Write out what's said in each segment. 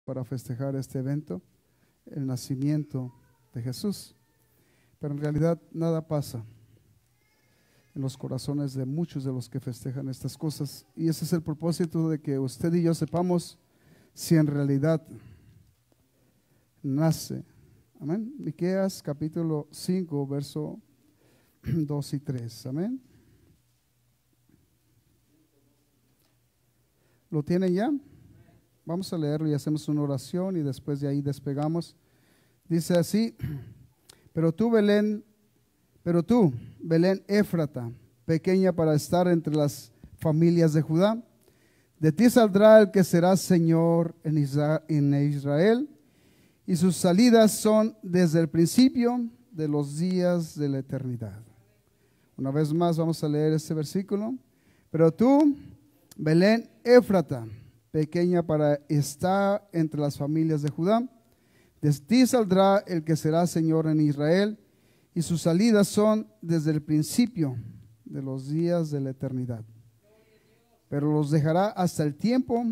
para festejar este evento, el nacimiento de Jesús. Pero en realidad nada pasa en los corazones de muchos de los que festejan estas cosas. Y ese es el propósito de que usted y yo sepamos si en realidad nace. Amén. Miqueas capítulo 5, verso 2 y 3. Amén. ¿Lo tienen ya? Vamos a leerlo y hacemos una oración y después de ahí despegamos. Dice así: Pero tú, Belén Éfrata, pequeña para estar entre las familias de Judá, de ti saldrá el que será Señor en Israel, y sus salidas son desde el principio de los días de la eternidad. Una vez más vamos a leer este versículo. Pero tú, Belén Éfrata, pequeña para estar entre las familias de Judá, de ti saldrá el que será Señor en Israel, y sus salidas son desde el principio de los días de la eternidad. Pero los dejará hasta el tiempo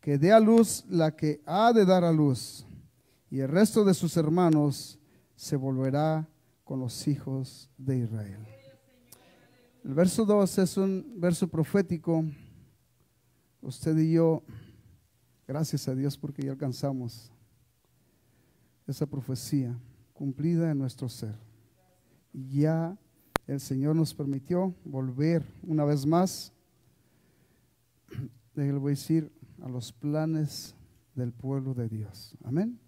que dé a luz la que ha de dar a luz, y el resto de sus hermanos se volverá con los hijos de Israel. El verso 2 es un verso profético. Usted y yo, gracias a Dios porque ya alcanzamos esa profecía cumplida en nuestro ser. Ya el Señor nos permitió volver una vez más, le voy a decir, a los planes del pueblo de Dios. Amén.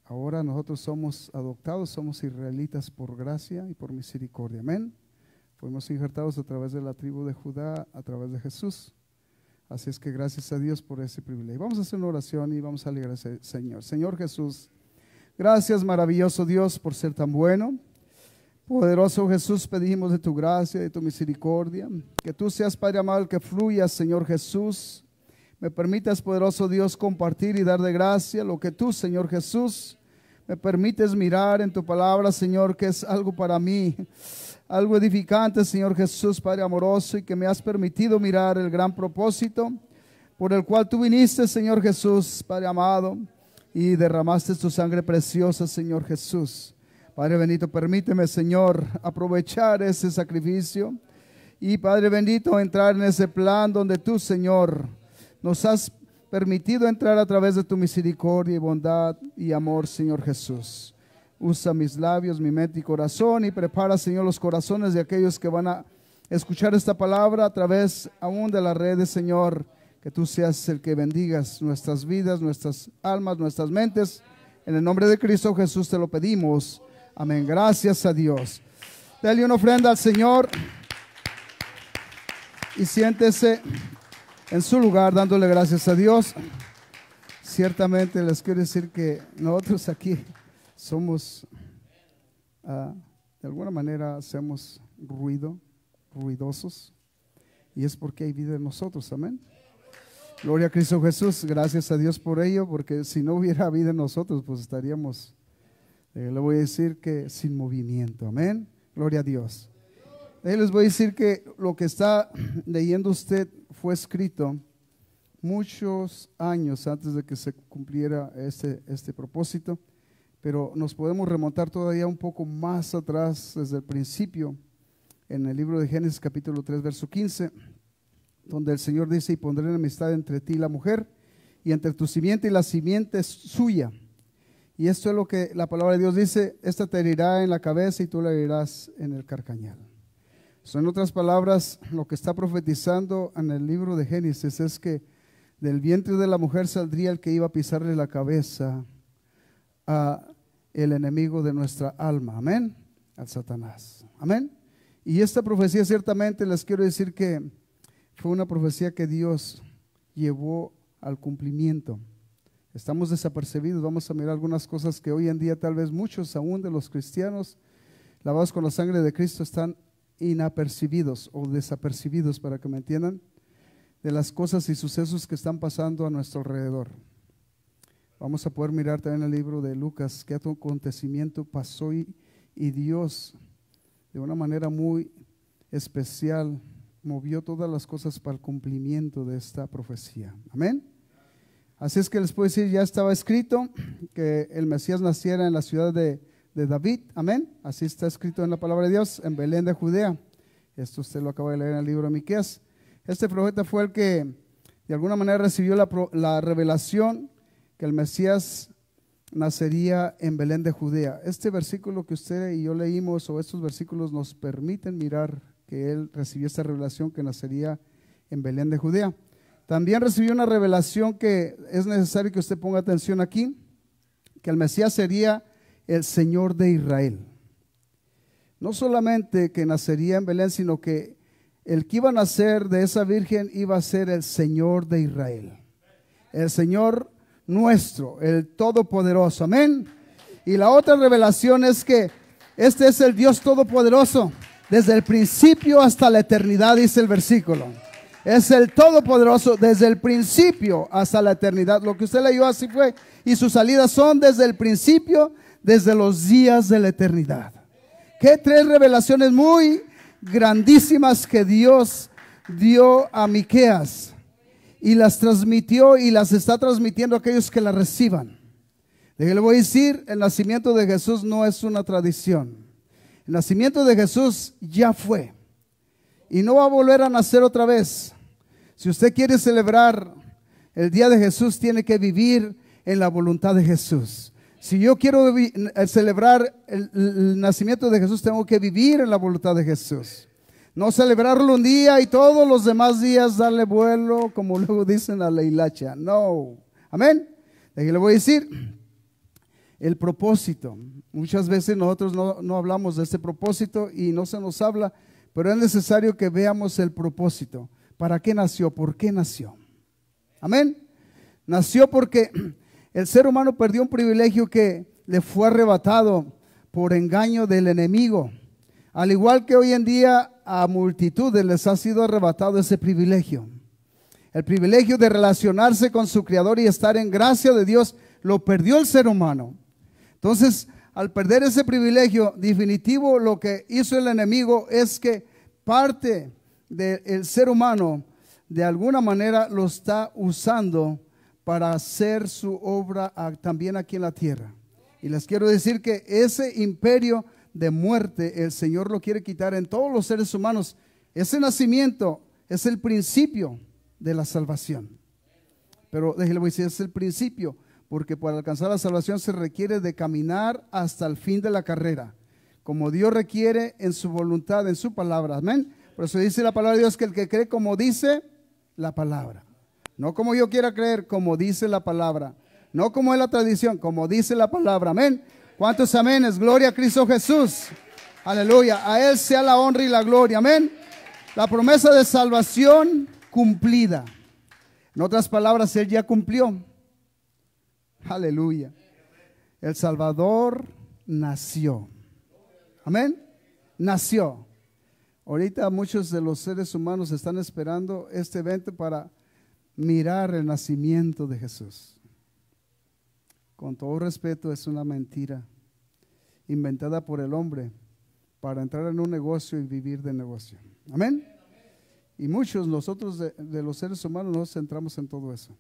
Ahora nosotros somos adoptados, somos israelitas por gracia y por misericordia. Amén. Fuimos injertados a través de la tribu de Judá, a través de Jesús. Así es que gracias a Dios por ese privilegio. Vamos a hacer una oración y vamos a alegrar al Señor. Señor Jesús, gracias, maravilloso Dios, por ser tan bueno. Poderoso Jesús, pedimos de tu gracia, de tu misericordia, que tú seas, Padre amado, el que fluya, Señor Jesús. Me permitas, poderoso Dios, compartir y dar de gracia lo que tú, Señor Jesús, me permites mirar en tu palabra, Señor, que es algo para mí, algo edificante, Señor Jesús, Padre amoroso, y que me has permitido mirar el gran propósito por el cual tú viniste, Señor Jesús, Padre amado, y derramaste tu sangre preciosa, Señor Jesús. Padre bendito, permíteme, Señor, aprovechar ese sacrificio y, Padre bendito, entrar en ese plan donde tú, Señor, nos has permitido entrar a través de tu misericordia y bondad y amor, Señor Jesús. Usa mis labios, mi mente y corazón, y prepara, Señor, los corazones de aquellos que van a escuchar esta palabra a través aún de las redes, Señor. Que tú seas el que bendigas nuestras vidas, nuestras almas, nuestras mentes. En el nombre de Cristo Jesús te lo pedimos. Amén. Gracias a Dios. Dale una ofrenda al Señor y siéntese en su lugar dándole gracias a Dios. Ciertamente les quiero decir que nosotros aquí somos, de alguna manera hacemos ruidosos, y es porque hay vida en nosotros. Amén. Gloria a Cristo Jesús. Gracias a Dios por ello, porque si no hubiera vida en nosotros, pues estaríamos, le voy a decir que sin movimiento. Amén. Gloria a Dios. Les voy a decir que lo que está leyendo usted fue escrito muchos años antes de que se cumpliera este propósito, pero nos podemos remontar todavía un poco más atrás, desde el principio, en el libro de Génesis capítulo 3, verso 15, donde el Señor dice: y pondré enemistad entre ti y la mujer, y entre tu simiente y la simiente suya. Y esto es lo que la palabra de Dios dice: esta te herirá en la cabeza y tú la herirás en el carcañal. En otras palabras, lo que está profetizando en el libro de Génesis es que del vientre de la mujer saldría el que iba a pisarle la cabeza a el enemigo de nuestra alma. Amén. Al Satanás. Amén. Y esta profecía, ciertamente les quiero decir que fue una profecía que Dios llevó al cumplimiento. Estamos desapercibidos. Vamos a mirar algunas cosas que hoy en día tal vez muchos aún de los cristianos lavados con la sangre de Cristo están inapercibidos o desapercibidos, para que me entiendan, de las cosas y sucesos que están pasando a nuestro alrededor. Vamos a poder mirar también el libro de Lucas, qué acontecimiento pasó y Dios de una manera muy especial movió todas las cosas para el cumplimiento de esta profecía. Amén. Así es que les puedo decir, ya estaba escrito que el Mesías naciera en la ciudad de David, amén. Así está escrito en la palabra de Dios, en Belén de Judea. Esto usted lo acaba de leer en el libro de Miqueas. Este profeta fue el que de alguna manera recibió la revelación que el Mesías nacería en Belén de Judea. Este versículo que usted y yo leímos, o estos versículos, nos permiten mirar que él recibió esta revelación que nacería en Belén de Judea. También recibió una revelación que es necesario que usted ponga atención aquí, que el Mesías sería el Señor de Israel. No solamente que nacería en Belén, sino que el que iba a nacer de esa virgen iba a ser el Señor de Israel. El Señor nuestro, el Todopoderoso, amén. Y la otra revelación es que este es el Dios Todopoderoso desde el principio hasta la eternidad, dice el versículo. Es el Todopoderoso desde el principio hasta la eternidad. Lo que usted leyó así fue, y sus salidas son desde el principio, desde los días de la eternidad. Qué tres revelaciones muy grandísimas que Dios dio a Miqueas, y las transmitió y las está transmitiendo a aquellos que las reciban. Le voy a decir, el nacimiento de Jesús no es una tradición. El nacimiento de Jesús ya fue y no va a volver a nacer otra vez. Si usted quiere celebrar el día de Jesús, tiene que vivir en la voluntad de Jesús. Si yo quiero celebrar el nacimiento de Jesús, tengo que vivir en la voluntad de Jesús. No celebrarlo un día y todos los demás días darle vuelo, como luego dicen, a la hilacha. No. Amén. Y le voy a decir el propósito. Muchas veces nosotros no hablamos de este propósito y no se nos habla, pero es necesario que veamos el propósito. ¿Para qué nació? ¿Por qué nació? Amén. Nació porque el ser humano perdió un privilegio que le fue arrebatado por engaño del enemigo. Al igual que hoy en día a multitudes les ha sido arrebatado ese privilegio. El privilegio de relacionarse con su Creador y estar en gracia de Dios lo perdió el ser humano. Entonces, al perder ese privilegio definitivo, lo que hizo el enemigo es que parte del ser humano de alguna manera lo está usando para hacer su obra también aquí en la tierra. Y les quiero decir que ese imperio de muerte el Señor lo quiere quitar en todos los seres humanos. Ese nacimiento es el principio de la salvación. Pero déjele voy a decir, es el principio, porque para alcanzar la salvación se requiere de caminar hasta el fin de la carrera, como Dios requiere en su voluntad, en su palabra. Amén. Por eso dice la palabra de Dios que el que cree como dice la palabra, no como yo quiera creer, como dice la palabra, no como es la tradición, como dice la palabra. Amén. ¿Cuántos aménes? Gloria a Cristo Jesús. Aleluya. A Él sea la honra y la gloria. Amén. La promesa de salvación cumplida. En otras palabras, Él ya cumplió. Aleluya. El Salvador nació. Amén. Nació. Ahorita muchos de los seres humanos están esperando este evento para mirar el nacimiento de Jesús. Con todo respeto, es una mentira inventada por el hombre para entrar en un negocio y vivir de negocio. Amén. Y muchos nosotros de los seres humanos nos centramos en todo eso.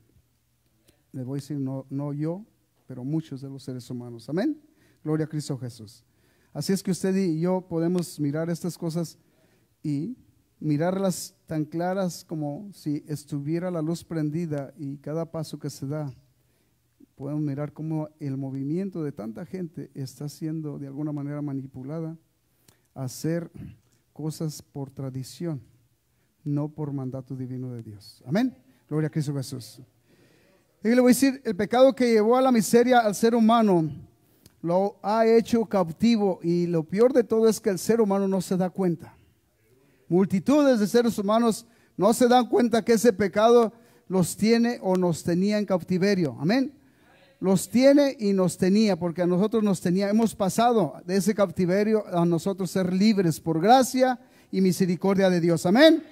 Les voy a decir, no yo, pero muchos de los seres humanos. Amén. Gloria a Cristo Jesús. Así es que usted y yo podemos mirar estas cosas y mirarlas tan claras como si estuviera la luz prendida, y cada paso que se da podemos mirar cómo el movimiento de tanta gente está siendo de alguna manera manipulada a hacer cosas por tradición, no por mandato divino de Dios. Amén. Gloria a Cristo Jesús. Y le voy a decir, el pecado que llevó a la miseria al ser humano lo ha hecho cautivo, y lo peor de todo es que el ser humano no se da cuenta. Multitudes de seres humanos no se dan cuenta que ese pecado los tiene o nos tenía en cautiverio. Amén. Los tiene y nos tenía, porque a nosotros nos tenía. Hemos pasado de ese cautiverio a nosotros ser libres por gracia y misericordia de Dios. Amén.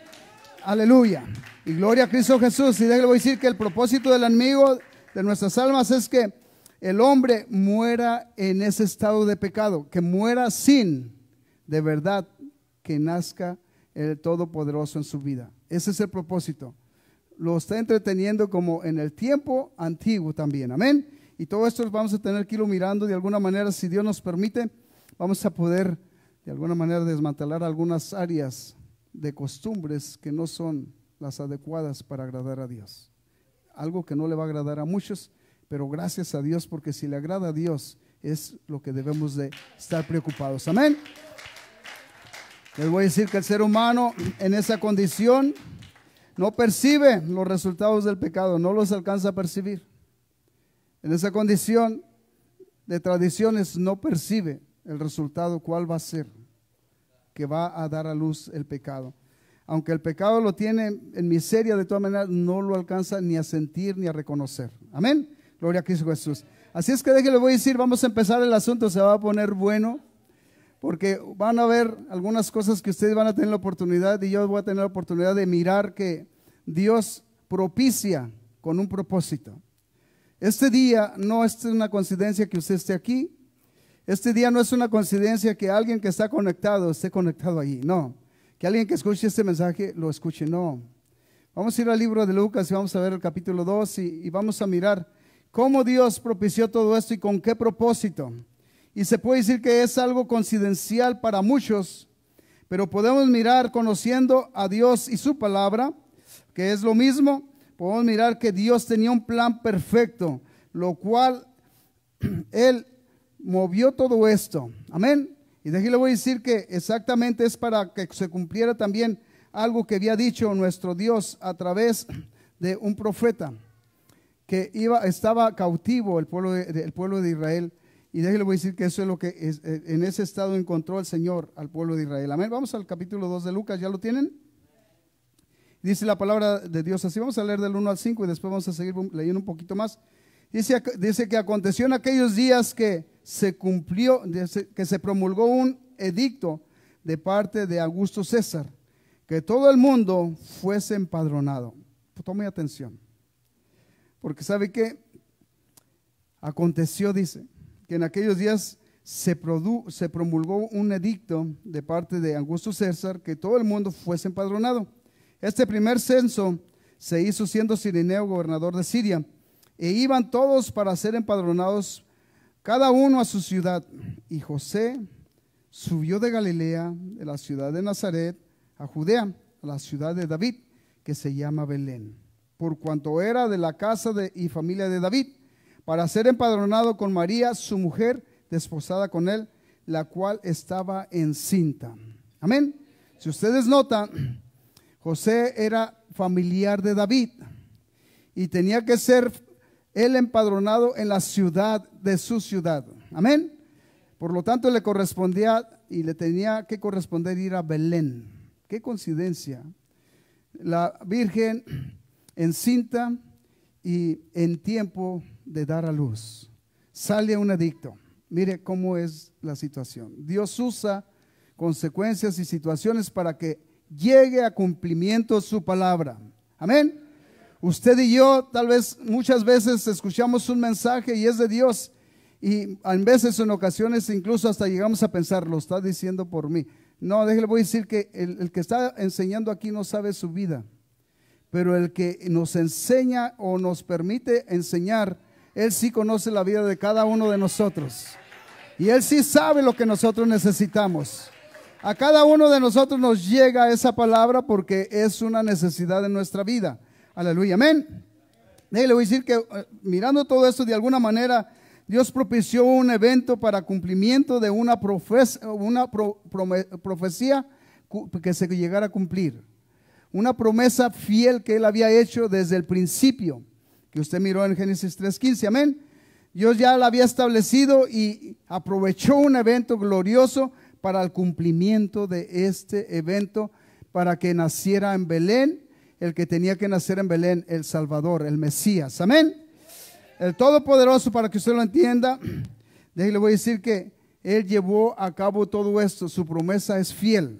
Aleluya. Y gloria a Cristo Jesús. Y déjale voy a decir que el propósito del enemigo de nuestras almas es que el hombre muera en ese estado de pecado, que muera sin de verdad que nazca el Todopoderoso en su vida. Ese es el propósito. lo está entreteniendo como en el tiempo antiguo también. Amén. Y todo esto vamos a tener que irlo mirando de alguna manera, si Dios nos permite, vamos a poder de alguna manera desmantelar algunas áreas de costumbres que no son las adecuadas para agradar a Dios. Algo que no le va a agradar a muchos, pero gracias a Dios, porque si le agrada a Dios es lo que debemos de estar preocupados. Amén. Les voy a decir que el ser humano en esa condición no percibe los resultados del pecado, no los alcanza a percibir. En esa condición de tradiciones no percibe el resultado, cuál va a ser, que va a dar a luz el pecado. Aunque el pecado lo tiene en miseria, de todas maneras no lo alcanza ni a sentir ni a reconocer. Amén. Gloria a Cristo Jesús. Así es que déjenle, voy a decir, vamos a empezar el asunto, se va a poner bueno, porque van a ver algunas cosas que ustedes van a tener la oportunidad, y yo voy a tener la oportunidad de mirar que Dios propicia con un propósito. Este día no es una coincidencia que usted esté aquí. Este día no es una coincidencia que alguien que está conectado esté conectado allí. No. Que alguien que escuche este mensaje lo escuche. No. Vamos a ir al libro de Lucas y vamos a ver el capítulo 2 y vamos a mirar cómo Dios propició todo esto y con qué propósito. Y se puede decir que es algo coincidencial para muchos, pero podemos mirar, conociendo a Dios y su palabra, que es lo mismo. Podemos mirar que Dios tenía un plan perfecto, lo cual Él movió todo esto. Amén. Y de aquí le voy a decir que exactamente es para que se cumpliera también algo que había dicho nuestro Dios a través de un profeta, que estaba cautivo el pueblo de Israel. Y déjale, voy a decir que eso es lo que en ese estado encontró el Señor al pueblo de Israel. Amén. Vamos al capítulo 2 de Lucas, ¿ya lo tienen? Dice la palabra de Dios así, vamos a leer del 1 al 5 y después vamos a seguir leyendo un poquito más. Dice que aconteció en aquellos días que se cumplió, que se promulgó un edicto de parte de Augusto César, que todo el mundo fuese empadronado. Tome atención, porque sabe que aconteció, dice, que en aquellos días se promulgó un edicto de parte de Augusto César, que todo el mundo fuese empadronado. Este primer censo se hizo siendo Cireneo gobernador de Siria, e iban todos para ser empadronados, cada uno a su ciudad. Y José subió de Galilea, de la ciudad de Nazaret, a Judea, a la ciudad de David, que se llama Belén, por cuanto era de la casa y familia de David, para ser empadronado con María, su mujer, desposada con él, la cual estaba encinta. Amén. Si ustedes notan, José era familiar de David y tenía que ser él empadronado en la ciudad de su ciudad. Amén. Por lo tanto le correspondía y le tenía que corresponder ir a Belén. Qué coincidencia. La Virgen encinta y en tiempo de dar a luz. Sale un edicto. Mire cómo es la situación. Dios usa consecuencias y situaciones para que llegue a cumplimiento su palabra. Amén. Usted y yo tal vez muchas veces escuchamos un mensaje y es de Dios, y en veces, en ocasiones, incluso hasta llegamos a pensar, lo está diciendo por mí. No, déjale, voy a decir que el que está enseñando aquí no sabe su vida, pero el que nos enseña o nos permite enseñar, él sí conoce la vida de cada uno de nosotros, y él sí sabe lo que nosotros necesitamos. A cada uno de nosotros nos llega esa palabra porque es una necesidad de nuestra vida. Aleluya, amén. Le voy a decir que mirando todo esto, de alguna manera Dios propició un evento para cumplimiento de una profecía que se llegara a cumplir. Una promesa fiel que Él había hecho desde el principio, que usted miró en Génesis 3:15, amén. Dios ya la había establecido y aprovechó un evento glorioso para el cumplimiento de este evento, para que naciera en Belén el que tenía que nacer en Belén, el Salvador, el Mesías, amén. El Todopoderoso, para que usted lo entienda, le voy a decir que Él llevó a cabo todo esto. Su promesa es fiel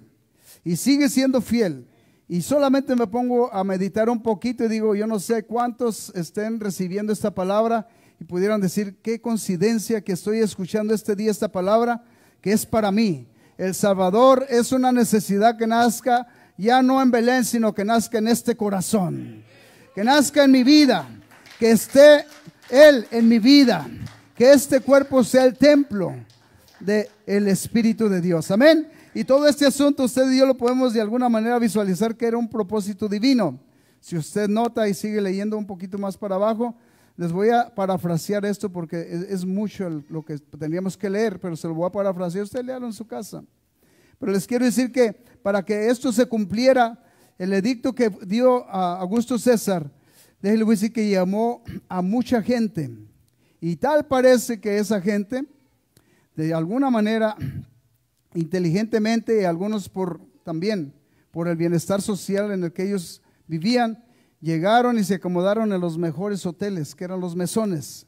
y sigue siendo fiel. Y solamente me pongo a meditar un poquito y digo, yo no sé cuántos estén recibiendo esta palabra y pudieran decir, qué coincidencia que estoy escuchando este día esta palabra que es para mí. El Salvador es una necesidad que nazca ya no en Belén, sino que nazca en este corazón. que nazca en mi vida, que esté Él en mi vida, que este cuerpo sea el templo del Espíritu de Dios. Amén. Y todo este asunto usted y yo lo podemos de alguna manera visualizar que era un propósito divino. Si usted nota y sigue leyendo un poquito más para abajo, les voy a parafrasear esto porque es mucho lo que tendríamos que leer, pero se lo voy a parafrasear, usted léalo en su casa. Pero les quiero decir que para que esto se cumpliera, el edicto que dio a Augusto César, déjenle decir que llamó a mucha gente. Y tal parece que esa gente, de alguna manera, inteligentemente, y algunos también por el bienestar social en el que ellos vivían, llegaron y se acomodaron en los mejores hoteles, que eran los mesones.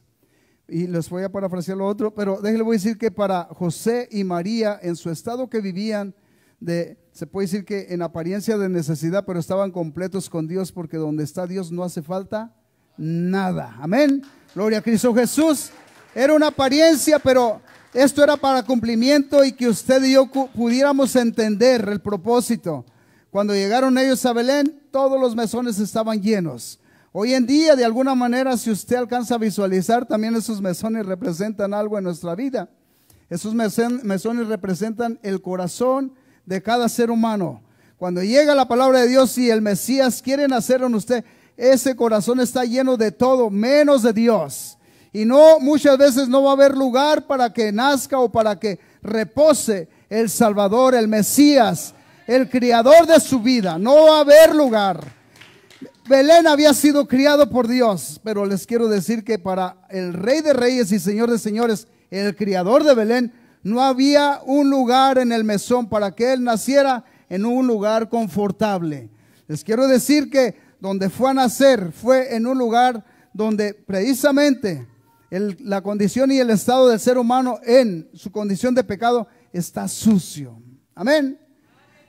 Y les voy a parafrasear lo otro, pero déjenle voy a decir que para José y María, en su estado que vivían, se puede decir que en apariencia de necesidad, pero estaban completos con Dios, porque donde está Dios no hace falta nada. Amén. Gloria a Cristo Jesús. Era una apariencia, pero esto era para cumplimiento y que usted y yo pudiéramos entender el propósito. Cuando llegaron ellos a Belén, todos los mesones estaban llenos. Hoy en día, de alguna manera, si usted alcanza a visualizar, también esos mesones representan algo en nuestra vida. Esos mesones representan el corazón de cada ser humano. Cuando llega la palabra de Dios y el Mesías quiere nacer en usted, ese corazón está lleno de todo, menos de Dios. Y no, muchas veces no va a haber lugar para que nazca o para que repose el Salvador, el Mesías, el criador de su vida. No va a haber lugar. Belén había sido criado por Dios, pero les quiero decir que para el Rey de Reyes y Señor de Señores, el criador de Belén, no había un lugar en el mesón para que él naciera en un lugar confortable. Les quiero decir que donde fue a nacer fue en un lugar donde precisamente la condición y el estado del ser humano en su condición de pecado está sucio. Amén.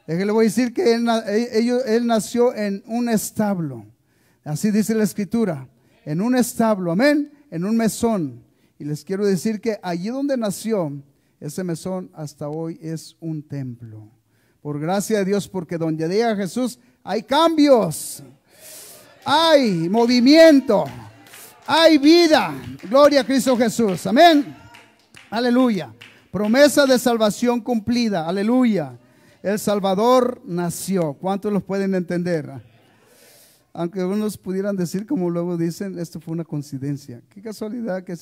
Le voy a decir que él nació en un establo. Así dice la Escritura. En un establo, amén, en un mesón. Y les quiero decir que allí donde nació, ese mesón hasta hoy es un templo. Por gracia de Dios, porque donde llega Jesús hay cambios, hay movimiento, hay vida. Gloria a Cristo Jesús, amén. Aleluya. Promesa de salvación cumplida, aleluya. El Salvador nació. ¿Cuántos los pueden entender? Aunque unos pudieran decir, como luego dicen, esto fue una coincidencia. Qué casualidad que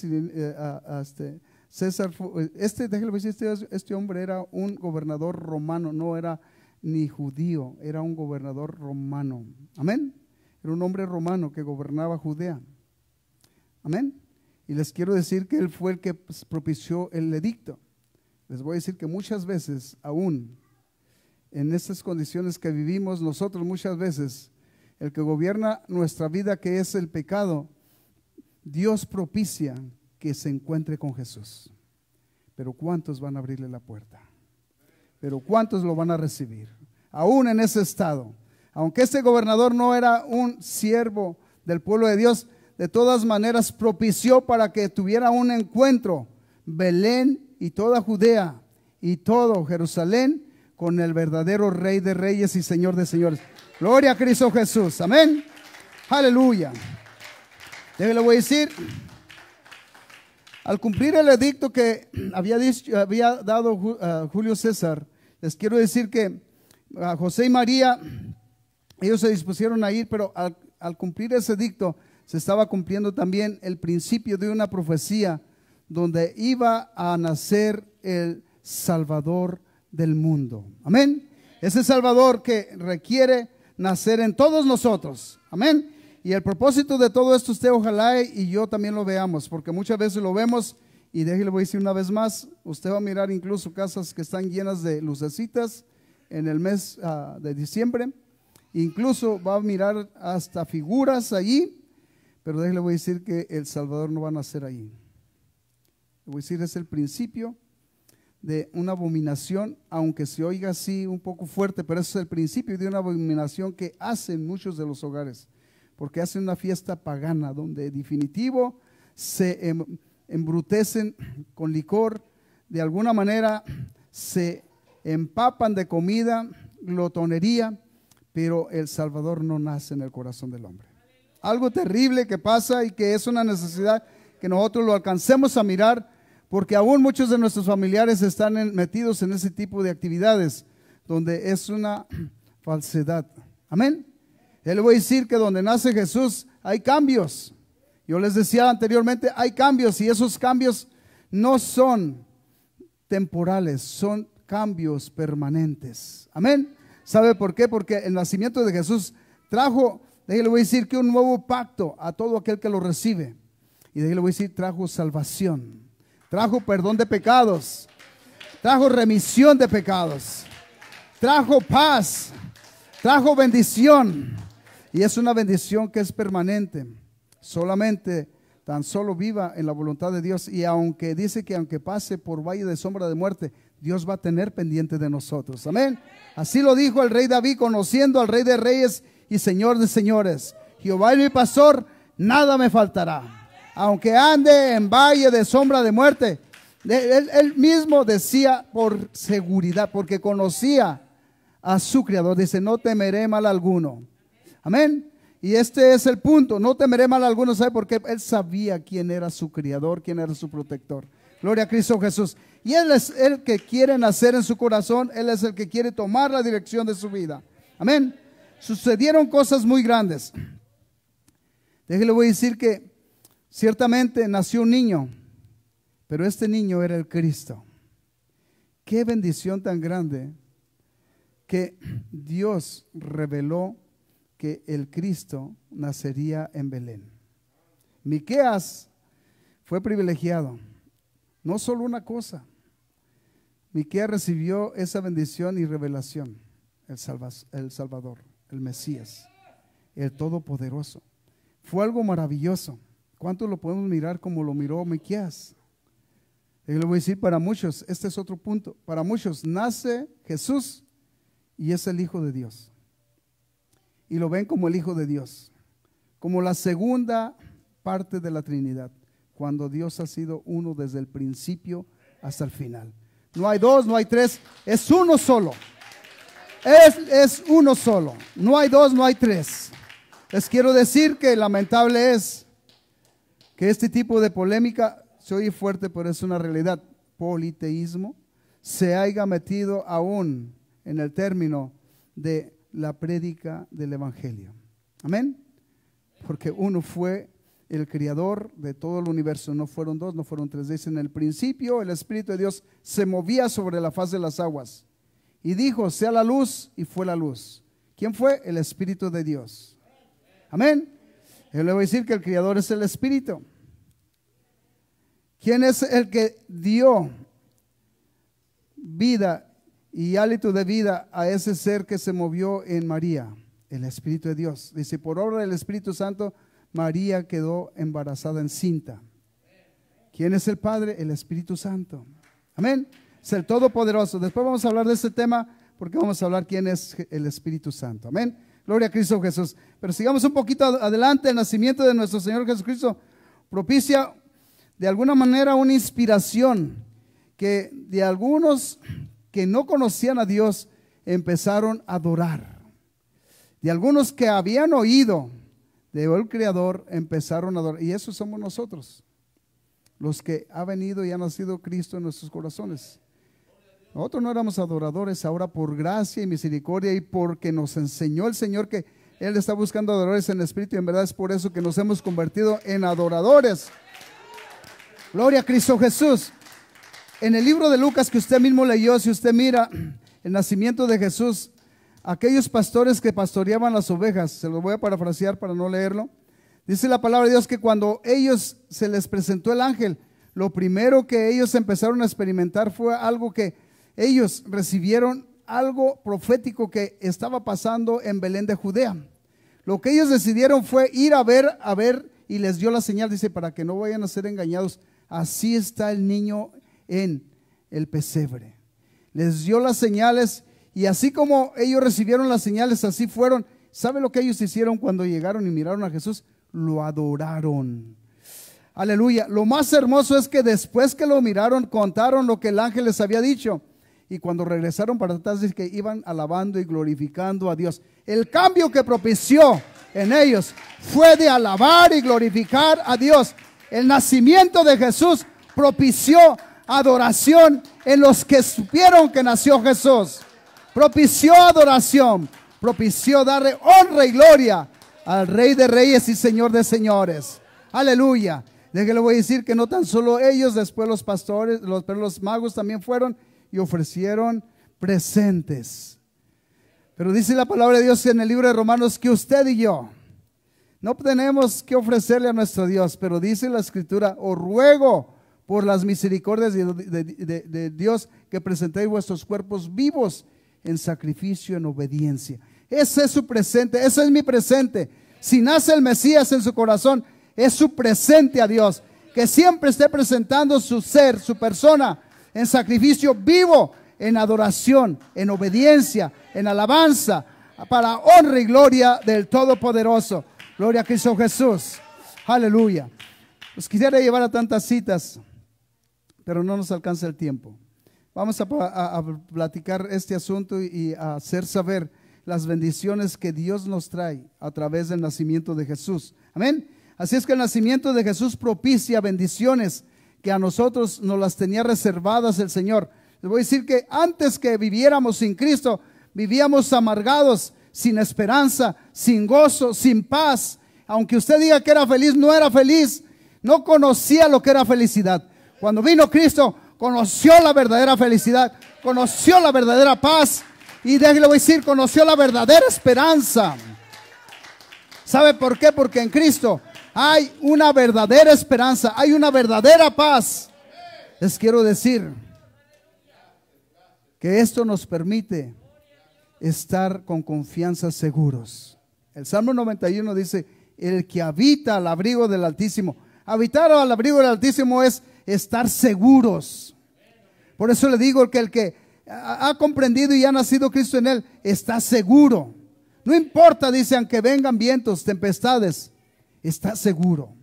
César, déjame decir, este hombre era un gobernador romano, no era ni judío, era un gobernador romano. Amén. Era un hombre romano que gobernaba Judea. Amén. Y les quiero decir que él fue el que propició el edicto. Les voy a decir que muchas veces, aún en estas condiciones que vivimos nosotros, muchas veces el que gobierna nuestra vida, que es el pecado, Dios propicia que se encuentre con Jesús. Pero ¿cuántos van a abrirle la puerta? Pero ¿cuántos lo van a recibir? Aún en ese estado, aunque este gobernador no era un siervo del pueblo de Dios, de todas maneras propició para que tuviera un encuentro Belén y toda Judea y todo Jerusalén con el verdadero Rey de Reyes y Señor de Señores. Gloria a Cristo Jesús, amén, aleluya. Le voy a decir, al cumplir el edicto que había dado Julio César, les quiero decir que a José y María, ellos se dispusieron a ir, pero al cumplir ese edicto, se estaba cumpliendo también el principio de una profecía donde iba a nacer el Salvador del mundo. Amén. Ese Salvador que requiere nacer en todos nosotros. Amén. Y el propósito de todo esto, usted ojalá y yo también lo veamos, porque muchas veces lo vemos y déjale, voy a decir una vez más, usted va a mirar incluso casas que están llenas de lucecitas en el mes de diciembre, incluso va a mirar hasta figuras allí, pero déjale, voy a decir que el Salvador no va a nacer allí. Le voy a decir, es el principio de una abominación, aunque se oiga así un poco fuerte, pero es el principio de una abominación que hacen muchos de los hogares, porque hacen una fiesta pagana donde definitivo se embrutecen con licor, de alguna manera se empapan de comida, glotonería, pero el Salvador no nace en el corazón del hombre. algo terrible que pasa y que es una necesidad que nosotros lo alcancemos a mirar, porque aún muchos de nuestros familiares están metidos en ese tipo de actividades, donde es una falsedad. Amén. Yo le voy a decir que donde nace Jesús hay cambios. Yo les decía anteriormente, hay cambios, y esos cambios no son temporales, son cambios permanentes. Amén. ¿Sabe por qué? Porque el nacimiento de Jesús trajo, le voy a decir que un nuevo pacto a todo aquel que lo recibe. Y le voy a decir, trajo salvación, trajo perdón de pecados, trajo remisión de pecados, trajo paz, trajo bendición. Y es una bendición que es permanente. Solamente, tan solo viva en la voluntad de Dios. Y aunque dice que aunque pase por valle de sombra de muerte, Dios va a tener pendiente de nosotros. Amén. Así lo dijo el rey David, conociendo al Rey de Reyes y Señor de Señores. Jehová es mi pastor, nada me faltará. Aunque ande en valle de sombra de muerte, él mismo decía por seguridad, porque conocía a su Creador. Dice, no temeré mal alguno. Amén. Y este es el punto, no temeré mal alguno. ¿Sabe por qué? Él sabía quién era su Creador, quién era su protector. Gloria a Cristo Jesús. Y Él es el que quiere nacer en su corazón. Él es el que quiere tomar la dirección de su vida. Amén. Sucedieron cosas muy grandes. Déjele, voy a decir que ciertamente nació un niño, pero este niño era el Cristo. Qué bendición tan grande que Dios reveló que el Cristo nacería en Belén. Miqueas fue privilegiado. No solo una cosa. Miqueas recibió esa bendición y revelación. El Salvador, el Mesías, el Todopoderoso. Fue algo maravilloso. ¿Cuánto lo podemos mirar como lo miró Miqueas? Y le voy a decir, para muchos, este es otro punto. Para muchos nace Jesús y es el Hijo de Dios. Y lo ven como el Hijo de Dios, como la segunda parte de la Trinidad, cuando Dios ha sido uno desde el principio hasta el final. No hay dos, no hay tres, es uno solo. Es uno solo. No hay dos, no hay tres. Les quiero decir que lamentable es que este tipo de polémica, se oye fuerte, pero es una realidad, politeísmo, se haya metido aún en el término de la prédica del Evangelio. Amén. Porque uno fue el creador de todo el universo. No fueron dos, no fueron tres. Dice, en el principio el Espíritu de Dios se movía sobre la faz de las aguas y dijo, sea la luz, y fue la luz. ¿Quién fue? El Espíritu de Dios. Amén. Yo le voy a decir que el creador es el Espíritu. ¿Quién es el que dio vida y hálito de vida a ese ser que se movió en María? El Espíritu de Dios. Dice, por obra del Espíritu Santo, María quedó embarazada encinta. ¿Quién es el Padre? El Espíritu Santo. Amén. Es el Todopoderoso. Después vamos a hablar de este tema, porque vamos a hablar quién es el Espíritu Santo. Amén. Gloria a Cristo Jesús. Pero sigamos un poquito adelante. El nacimiento de nuestro Señor Jesucristo propicia de alguna manera una inspiración que de algunos que no conocían a Dios empezaron a adorar. De algunos que habían oído del Creador empezaron a adorar. Y eso somos nosotros, los que ha venido y ha nacido Cristo en nuestros corazones. Nosotros no éramos adoradores, ahora por gracia y misericordia y porque nos enseñó el Señor que Él está buscando adoradores en el Espíritu, y en verdad es por eso que nos hemos convertido en adoradores. Gloria a Cristo Jesús. En el libro de Lucas que usted mismo leyó, si usted mira el nacimiento de Jesús, aquellos pastores que pastoreaban las ovejas, se los voy a parafrasear para no leerlo, dice la palabra de Dios que cuando ellos se les presentó el ángel, lo primero que ellos empezaron a experimentar fue algo que ellos recibieron, algo profético que estaba pasando en Belén de Judea. Lo que ellos decidieron fue ir a ver, y les dio la señal, dice, para que no vayan a ser engañados, así está el niño en el pesebre. Les dio las señales, y así como ellos recibieron las señales, así fueron. ¿Sabe lo que ellos hicieron cuando llegaron y miraron a Jesús? Lo adoraron. Aleluya. Lo más hermoso es que después que lo miraron, contaron lo que el ángel les había dicho. Y cuando regresaron para atrás, dice que iban alabando y glorificando a Dios. El cambio que propició en ellos fue de alabar y glorificar a Dios. El nacimiento de Jesús propició adoración en los que supieron que nació Jesús. Propició adoración, propició darle honra y gloria al Rey de Reyes y Señor de Señores. Aleluya. De que le voy a decir que no tan solo ellos, después los pastores, los magos también fueron y ofrecieron presentes. Pero dice la palabra de Dios en el libro de Romanos que usted y yo no tenemos que ofrecerle a nuestro Dios, pero dice la Escritura: os ruego por las misericordias de Dios que presentéis vuestros cuerpos vivos en sacrificio, en obediencia. Ese es su presente, ese es mi presente. Si nace el Mesías en su corazón, es su presente a Dios. Que siempre esté presentando su ser, su persona, en sacrificio vivo, en adoración, en obediencia, en alabanza, para honra y gloria del Todopoderoso. Gloria a Cristo Jesús. Aleluya. Pues quisiera llevar a tantas citas, pero no nos alcanza el tiempo. Vamos a platicar este asunto y a hacer saber las bendiciones que Dios nos trae a través del nacimiento de Jesús. Amén. Así es que el nacimiento de Jesús propicia bendiciones que a nosotros nos las tenía reservadas el Señor. Les voy a decir que antes que viviéramos sin Cristo, vivíamos amargados, sin esperanza, sin gozo, sin paz. Aunque usted diga que era feliz, no era feliz. No conocía lo que era felicidad. Cuando vino Cristo, conoció la verdadera felicidad, conoció la verdadera paz y déjelo decir, conoció la verdadera esperanza. ¿Sabe por qué? Porque en Cristo hay una verdadera esperanza, hay una verdadera paz. Les quiero decir que esto nos permite estar con confianza seguros. El Salmo 91 dice: el que habita al abrigo del Altísimo. Habitar al abrigo del Altísimo es estar seguros. Por eso le digo que el que ha comprendido y ha nacido Cristo en él está seguro. No importa, dice, aunque vengan vientos, tempestades, está seguro.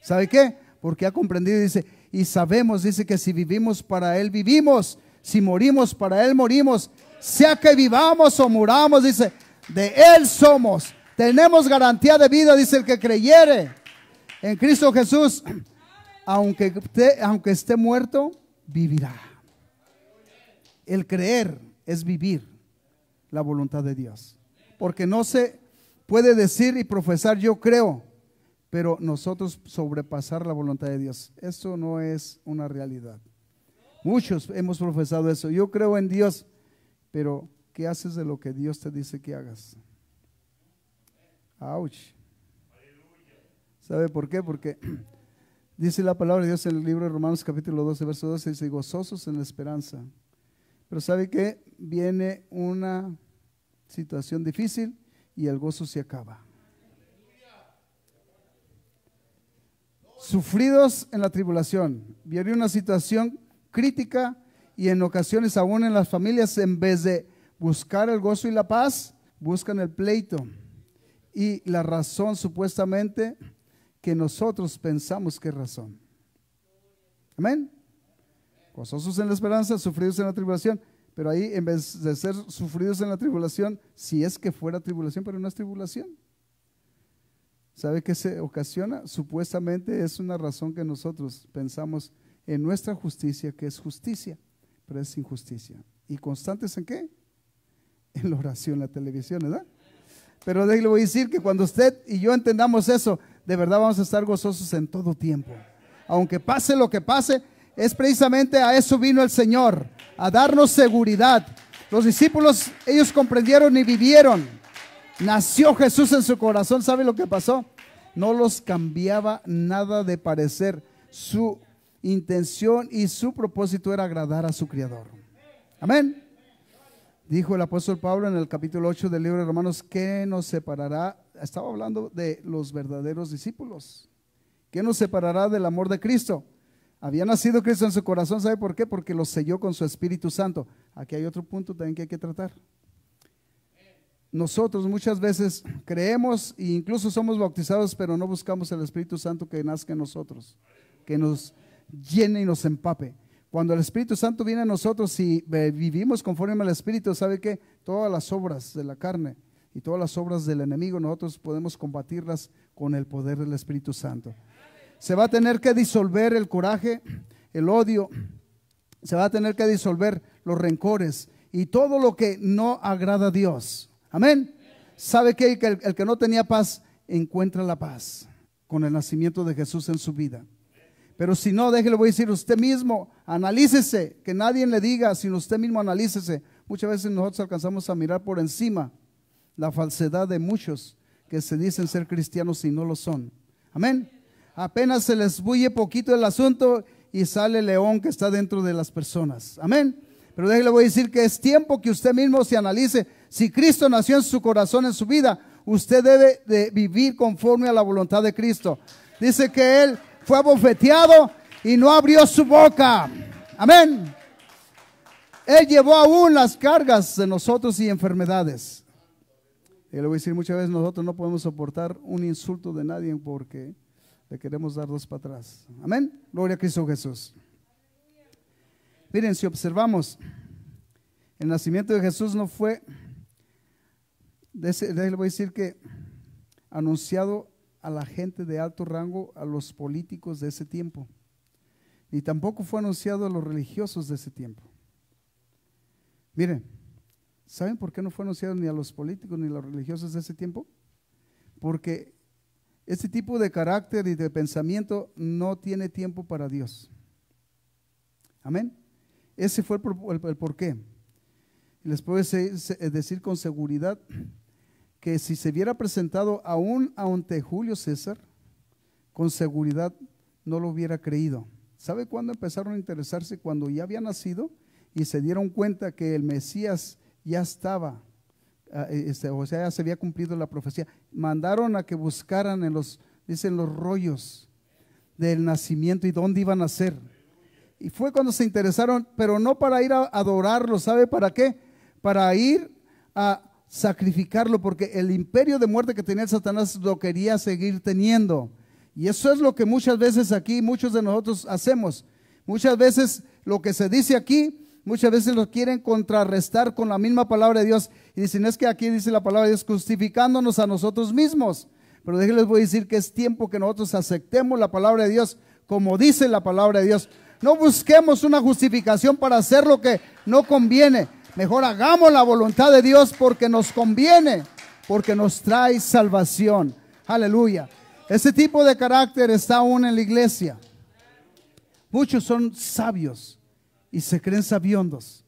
¿Sabe qué? Porque ha comprendido y dice, y sabemos, dice, que si vivimos para él vivimos, si morimos para él morimos, sea que vivamos o muramos, dice, de él somos. Tenemos garantía de vida, dice el que creyere en Cristo Jesús, aunque esté muerto, vivirá. El creer es vivir la voluntad de Dios. Porque no se puede decir y profesar yo creo, pero nosotros sobrepasar la voluntad de Dios. Esto no es una realidad. Muchos hemos profesado eso. Yo creo en Dios, pero ¿qué haces de lo que Dios te dice que hagas? Ouch. ¿Sabe por qué? Porque dice la palabra de Dios en el libro de Romanos capítulo 12, verso 12, dice, gozosos en la esperanza. Pero ¿sabe qué? Viene una situación difícil y el gozo se acaba. Sufridos en la tribulación. Viene una situación crítica y en ocasiones aún en las familias, en vez de buscar el gozo y la paz, buscan el pleito y la razón supuestamente que nosotros pensamos que es razón. Amén. Gozosos en la esperanza, sufridos en la tribulación. Pero ahí, en vez de ser sufridos en la tribulación, si es que fuera tribulación, pero no es tribulación. ¿Sabe qué se ocasiona? Supuestamente es una razón que nosotros pensamos en nuestra justicia, que es justicia, pero es injusticia. ¿Y constantes en qué? En la oración, la televisión, ¿verdad? Pero le voy a decir que cuando usted y yo entendamos eso, de verdad vamos a estar gozosos en todo tiempo. Aunque pase lo que pase, es precisamente a eso vino el Señor, a darnos seguridad. Los discípulos, ellos comprendieron y vivieron. Nació Jesús en su corazón. ¿Sabe lo que pasó? No los cambiaba nada de parecer. Su intención y su propósito era agradar a su Creador. Amén. Dijo el apóstol Pablo en el capítulo 8 del libro de Romanos, ¿qué nos separará? Estaba hablando de los verdaderos discípulos. ¿Qué nos separará del amor de Cristo? Había nacido Cristo en su corazón. ¿Sabe por qué? Porque lo selló con su Espíritu Santo. Aquí hay otro punto también que hay que tratar. Nosotros muchas veces creemos e incluso somos bautizados, pero no buscamos el Espíritu Santo que nazca en nosotros, que nos llene y nos empape. Cuando el Espíritu Santo viene a nosotros y vivimos conforme al Espíritu, ¿sabe qué? Todas las obras de la carne y todas las obras del enemigo, nosotros podemos combatirlas con el poder del Espíritu Santo. Se va a tener que disolver el coraje, el odio, se va a tener que disolver los rencores y todo lo que no agrada a Dios. Amén. ¿Sabe qué? Que el que no tenía paz encuentra la paz con el nacimiento de Jesús en su vida. Pero si no, déjele, voy a decir, usted mismo analícese, que nadie le diga, sino usted mismo analícese. Muchas veces nosotros alcanzamos a mirar por encima la falsedad de muchos que se dicen ser cristianos y no lo son. Amén. Apenas se les bulle poquito el asunto y sale el león que está dentro de las personas. Amén. Pero déjele, voy a decir que es tiempo que usted mismo se analice. Si Cristo nació en su corazón, en su vida, usted debe de vivir conforme a la voluntad de Cristo. Dice que Él fue abofeteado y no abrió su boca. Amén. Él llevó aún las cargas de nosotros y enfermedades. Y le voy a decir, muchas veces nosotros no podemos soportar un insulto de nadie porque le queremos dar dos para atrás. Amén. Gloria a Cristo Jesús. Miren, si observamos, el nacimiento de Jesús no fue, le voy a decir que anunciado a la gente de alto rango, a los políticos de ese tiempo, y tampoco fue anunciado a los religiosos de ese tiempo. Miren, ¿saben por qué no fue anunciado ni a los políticos ni a los religiosos de ese tiempo? Porque este tipo de carácter y de pensamiento no tiene tiempo para Dios. Amén. Ese fue el por qué. Les puedo decir con seguridad que si se hubiera presentado aún ante Julio César, con seguridad no lo hubiera creído. ¿Sabe cuándo empezaron a interesarse? Cuando ya había nacido y se dieron cuenta que el Mesías ya estaba, o sea, ya se había cumplido la profecía. Mandaron a que buscaran en los rollos del nacimiento y dónde iban a nacer. Y fue cuando se interesaron, pero no para ir a adorarlo. ¿Sabe para qué? Para ir a sacrificarlo, porque el imperio de muerte que tenía el Satanás lo quería seguir teniendo. Y eso es lo que muchas veces aquí, muchos de nosotros hacemos. Muchas veces lo que se dice aquí, muchas veces lo quieren contrarrestar con la misma palabra de Dios. Y dicen, es que aquí dice la palabra de Dios, justificándonos a nosotros mismos. Pero déjenles voy a decir que es tiempo que nosotros aceptemos la palabra de Dios como dice la palabra de Dios. No busquemos una justificación para hacer lo que no conviene. Mejor hagamos la voluntad de Dios porque nos conviene, porque nos trae salvación. Aleluya. Ese tipo de carácter está aún en la iglesia. Muchos son sabios y se creen sabiondos.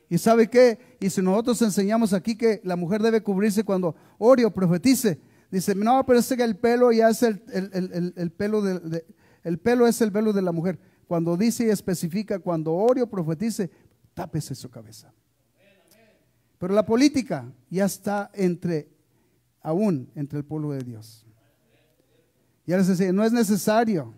¿Y sabe qué? Y si nosotros enseñamos aquí que la mujer debe cubrirse cuando ore o profetice, dice, no, pero es que el pelo ya es el pelo el pelo es el velo de la mujer. Cuando dice y especifica, cuando ore o profetice, tápese su cabeza. Pero la política ya está aún entre el pueblo de Dios. Y ahora se dice, no es necesario.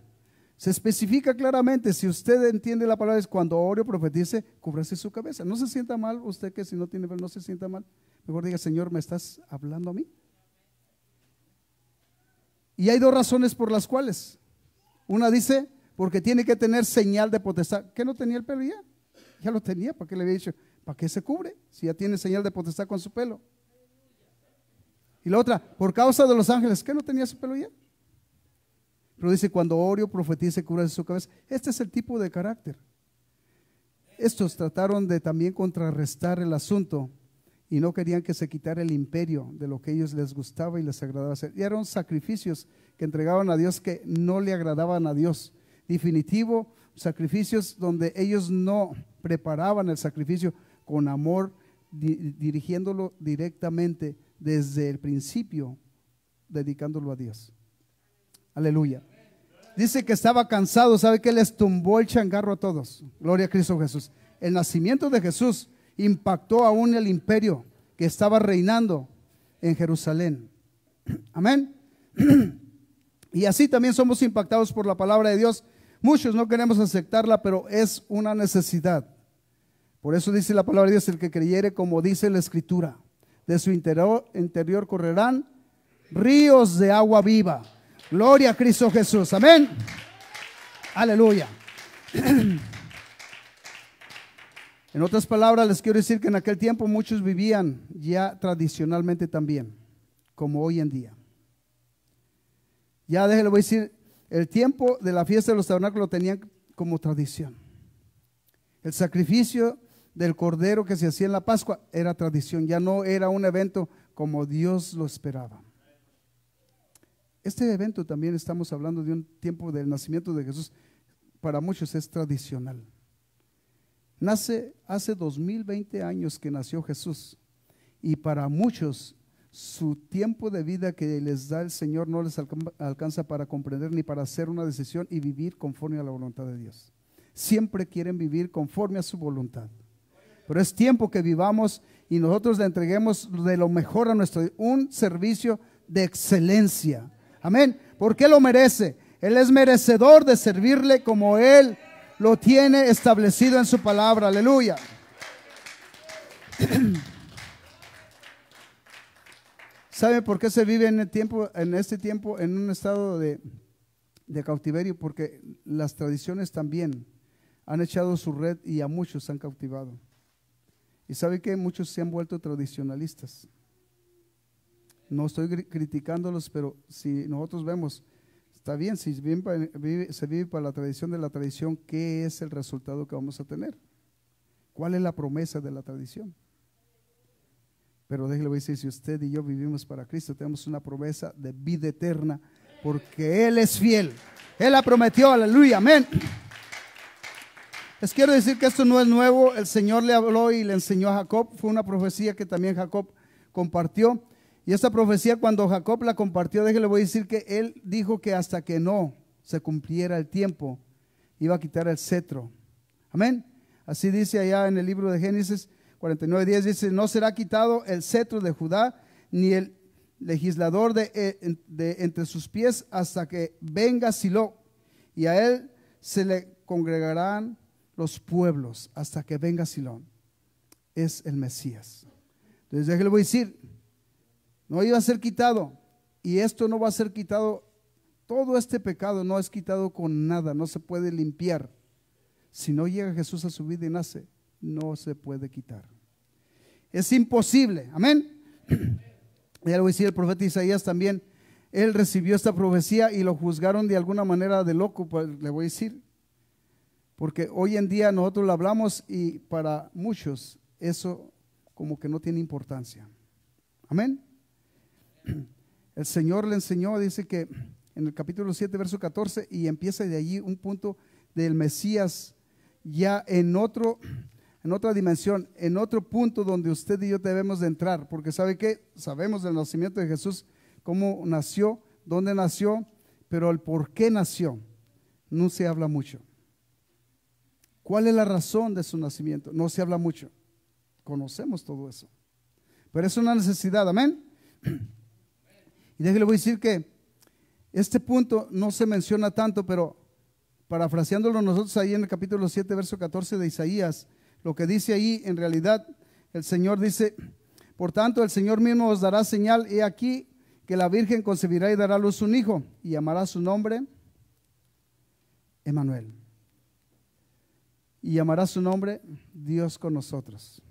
Se especifica claramente, si usted entiende la palabra, es cuando ore o profetice, cúbrase su cabeza. No se sienta mal, usted que si no tiene velo, no se sienta mal. Mejor diga, Señor, ¿me estás hablando a mí? Y hay dos razones por las cuales. Una dice, porque tiene que tener señal de potestad. ¿Qué no tenía el pelo ya? Ya lo tenía, ¿para qué le había dicho? ¿Para qué se cubre? Si ya tiene señal de potestad con su pelo. Y la otra, por causa de los ángeles, ¿qué no tenía su pelo ya? Pero dice, cuando ore o profetice, cúbrase su cabeza. Este es el tipo de carácter. Estos trataron de también contrarrestar el asunto y no querían que se quitara el imperio de lo que a ellos les gustaba y les agradaba hacer. Y eran sacrificios que entregaban a Dios que no le agradaban a Dios. Definitivo, sacrificios donde ellos no preparaban el sacrificio con amor, dirigiéndolo directamente desde el principio, dedicándolo a Dios. Aleluya. Dice que estaba cansado, ¿sabe qué? Les tumbó el changarro a todos. Gloria a Cristo Jesús. El nacimiento de Jesús impactó aún el imperio que estaba reinando en Jerusalén. Amén. Y así también somos impactados por la palabra de Dios. Muchos no queremos aceptarla, pero es una necesidad. Por eso dice la palabra de Dios, el que creyere, como dice la Escritura, de su interior correrán ríos de agua viva. Gloria a Cristo Jesús. Amén. Aleluya. En otras palabras, les quiero decir que en aquel tiempo muchos vivían ya tradicionalmente también, como hoy en día. Ya déjenle, voy a decir, el tiempo de la fiesta de los tabernáculos lo tenían como tradición. El sacrificio del cordero que se hacía en la Pascua era tradición, ya no era un evento como Dios lo esperaba. Este evento también estamos hablando de un tiempo del nacimiento de Jesús, para muchos es tradicional. Nace hace 2020 años que nació Jesús, y para muchos su tiempo de vida que les da el Señor no les alcanza para comprender ni para hacer una decisión y vivir conforme a la voluntad de Dios. Siempre quieren vivir conforme a su voluntad, pero es tiempo que vivamos y nosotros le entreguemos de lo mejor a un servicio de excelencia. Amén, porque Él lo merece. Él es merecedor de servirle como Él lo tiene establecido en su palabra. Aleluya. ¿Sabe por qué se vive en este tiempo en un estado de cautiverio? Porque las tradiciones también han echado su red y a muchos han cautivado. Y sabe que muchos se han vuelto tradicionalistas. No estoy criticándolos, pero si nosotros vemos, está bien, si se vive para la tradición de la tradición, ¿qué es el resultado que vamos a tener? ¿Cuál es la promesa de la tradición? Pero déjale, voy a decir, si usted y yo vivimos para Cristo, tenemos una promesa de vida eterna, porque Él es fiel. Él la prometió, aleluya, amén. Les quiero decir que esto no es nuevo. El Señor le habló y le enseñó a Jacob. Fue una profecía que también Jacob compartió. Y esta profecía, cuando Jacob la compartió, déjale, voy a decir que él dijo que hasta que no se cumpliera el tiempo, iba a quitar el cetro. Amén. Así dice allá en el libro de Génesis 49:10, dice: no será quitado el cetro de Judá, ni el legislador de entre sus pies, hasta que venga Silo, y a él se le congregarán los pueblos, hasta que venga Silón. Es el Mesías. Entonces déjale, voy a decir, no iba a ser quitado, y esto no va a ser quitado. Todo este pecado no es quitado con nada, no se puede limpiar. Si no llega Jesús a su vida y nace, no se puede quitar. Es imposible, amén. Ya le voy a decir, el profeta Isaías también, él recibió esta profecía y lo juzgaron de alguna manera de loco, pues, le voy a decir, porque hoy en día nosotros lo hablamos y para muchos eso como que no tiene importancia. Amén. El Señor le enseñó, dice que en el capítulo 7, verso 14, y empieza de allí un punto del Mesías ya en otra dimensión, en otro punto donde usted y yo debemos de entrar, porque ¿sabe qué? Sabemos del nacimiento de Jesús, cómo nació, dónde nació, pero el por qué nació no se habla mucho. ¿Cuál es la razón de su nacimiento? No se habla mucho. Conocemos todo eso, pero es una necesidad, amén. Y déjale, voy a decir que este punto no se menciona tanto, pero parafraseándolo nosotros ahí en el capítulo 7, verso 14 de Isaías, lo que dice ahí, en realidad, el Señor dice: por tanto, el Señor mismo os dará señal, he aquí que la Virgen concebirá y dará a luz un hijo, y llamará su nombre Emmanuel. Y llamará su nombre Dios con nosotros.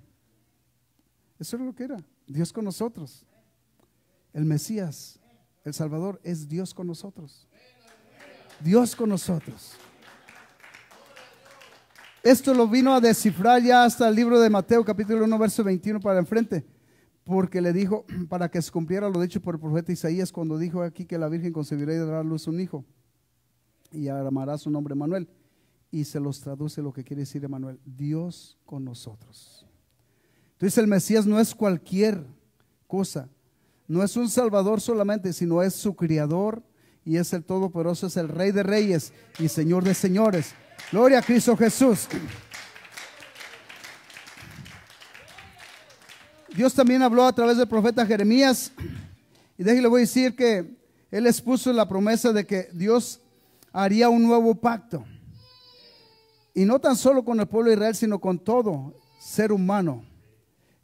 Eso es lo que era, Dios con nosotros. El Mesías, el Salvador, es Dios con nosotros. Dios con nosotros. Esto lo vino a descifrar ya hasta el libro de Mateo, capítulo 1, verso 21 para enfrente, porque le dijo, para que se cumpliera lo dicho por el profeta Isaías, cuando dijo aquí que la Virgen concebirá y dará a luz un hijo, y llamará su nombre Emmanuel. Y se los traduce lo que quiere decir Emmanuel: Dios con nosotros. Entonces el Mesías no es cualquier cosa, no es un Salvador solamente, sino es su Criador, y es el Todopoderoso, es el Rey de Reyes y Señor de Señores. Gloria a Cristo Jesús. Dios también habló a través del profeta Jeremías, y déjale, voy a decir que él expuso la promesa de que Dios haría un nuevo pacto, y no tan solo con el pueblo de Israel, sino con todo ser humano.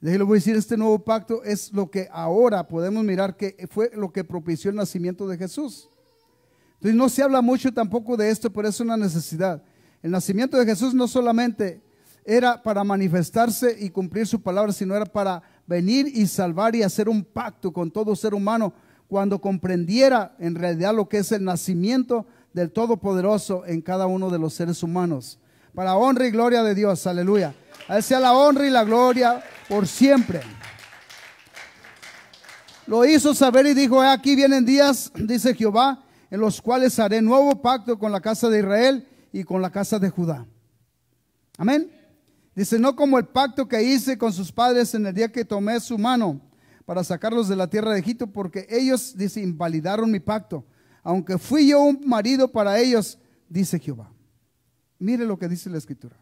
Déjale, voy a decir, este nuevo pacto es lo que ahora podemos mirar que fue lo que propició el nacimiento de Jesús. Entonces no se habla mucho tampoco de esto, pero es una necesidad. El nacimiento de Jesús no solamente era para manifestarse y cumplir su palabra, sino era para venir y salvar y hacer un pacto con todo ser humano cuando comprendiera en realidad lo que es el nacimiento del Todopoderoso en cada uno de los seres humanos. Para honra y gloria de Dios, aleluya. A Él sea la honra y la gloria por siempre. Lo hizo saber y dijo: aquí vienen días, dice Jehová, en los cuales haré nuevo pacto con la casa de Israel y con la casa de Judá. Amén. Dice: no como el pacto que hice con sus padres en el día que tomé su mano para sacarlos de la tierra de Egipto, porque ellos, dice, invalidaron mi pacto, aunque fui yo un marido para ellos, dice Jehová. Mire lo que dice la Escritura.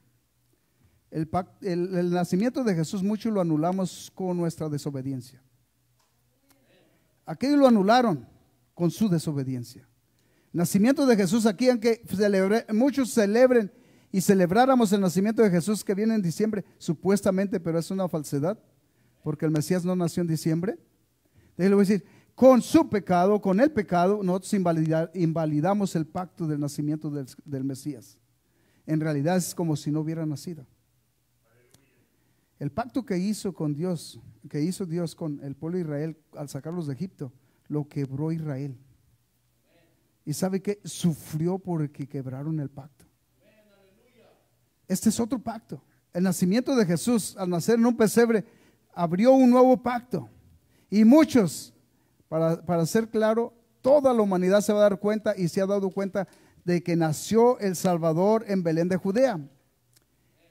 El nacimiento de Jesús mucho lo anulamos con nuestra desobediencia. Aquellos lo anularon con su desobediencia. El nacimiento de Jesús aquí, aunque muchos celebren y celebráramos el nacimiento de Jesús que viene en diciembre, supuestamente, pero es una falsedad, porque el Mesías no nació en diciembre. Le voy a decir, con su pecado, con el pecado, nosotros invalidamos el pacto del nacimiento del Mesías. En realidad es como si no hubiera nacido. El pacto que hizo con Dios, que hizo Dios con el pueblo de Israel al sacarlos de Egipto, lo quebró Israel. ¿Y sabe qué? Sufrió porque quebraron el pacto. Este es otro pacto. El nacimiento de Jesús, al nacer en un pesebre, abrió un nuevo pacto. Y muchos, para ser claro, toda la humanidad se va a dar cuenta y se ha dado cuenta de que nació el Salvador en Belén de Judea.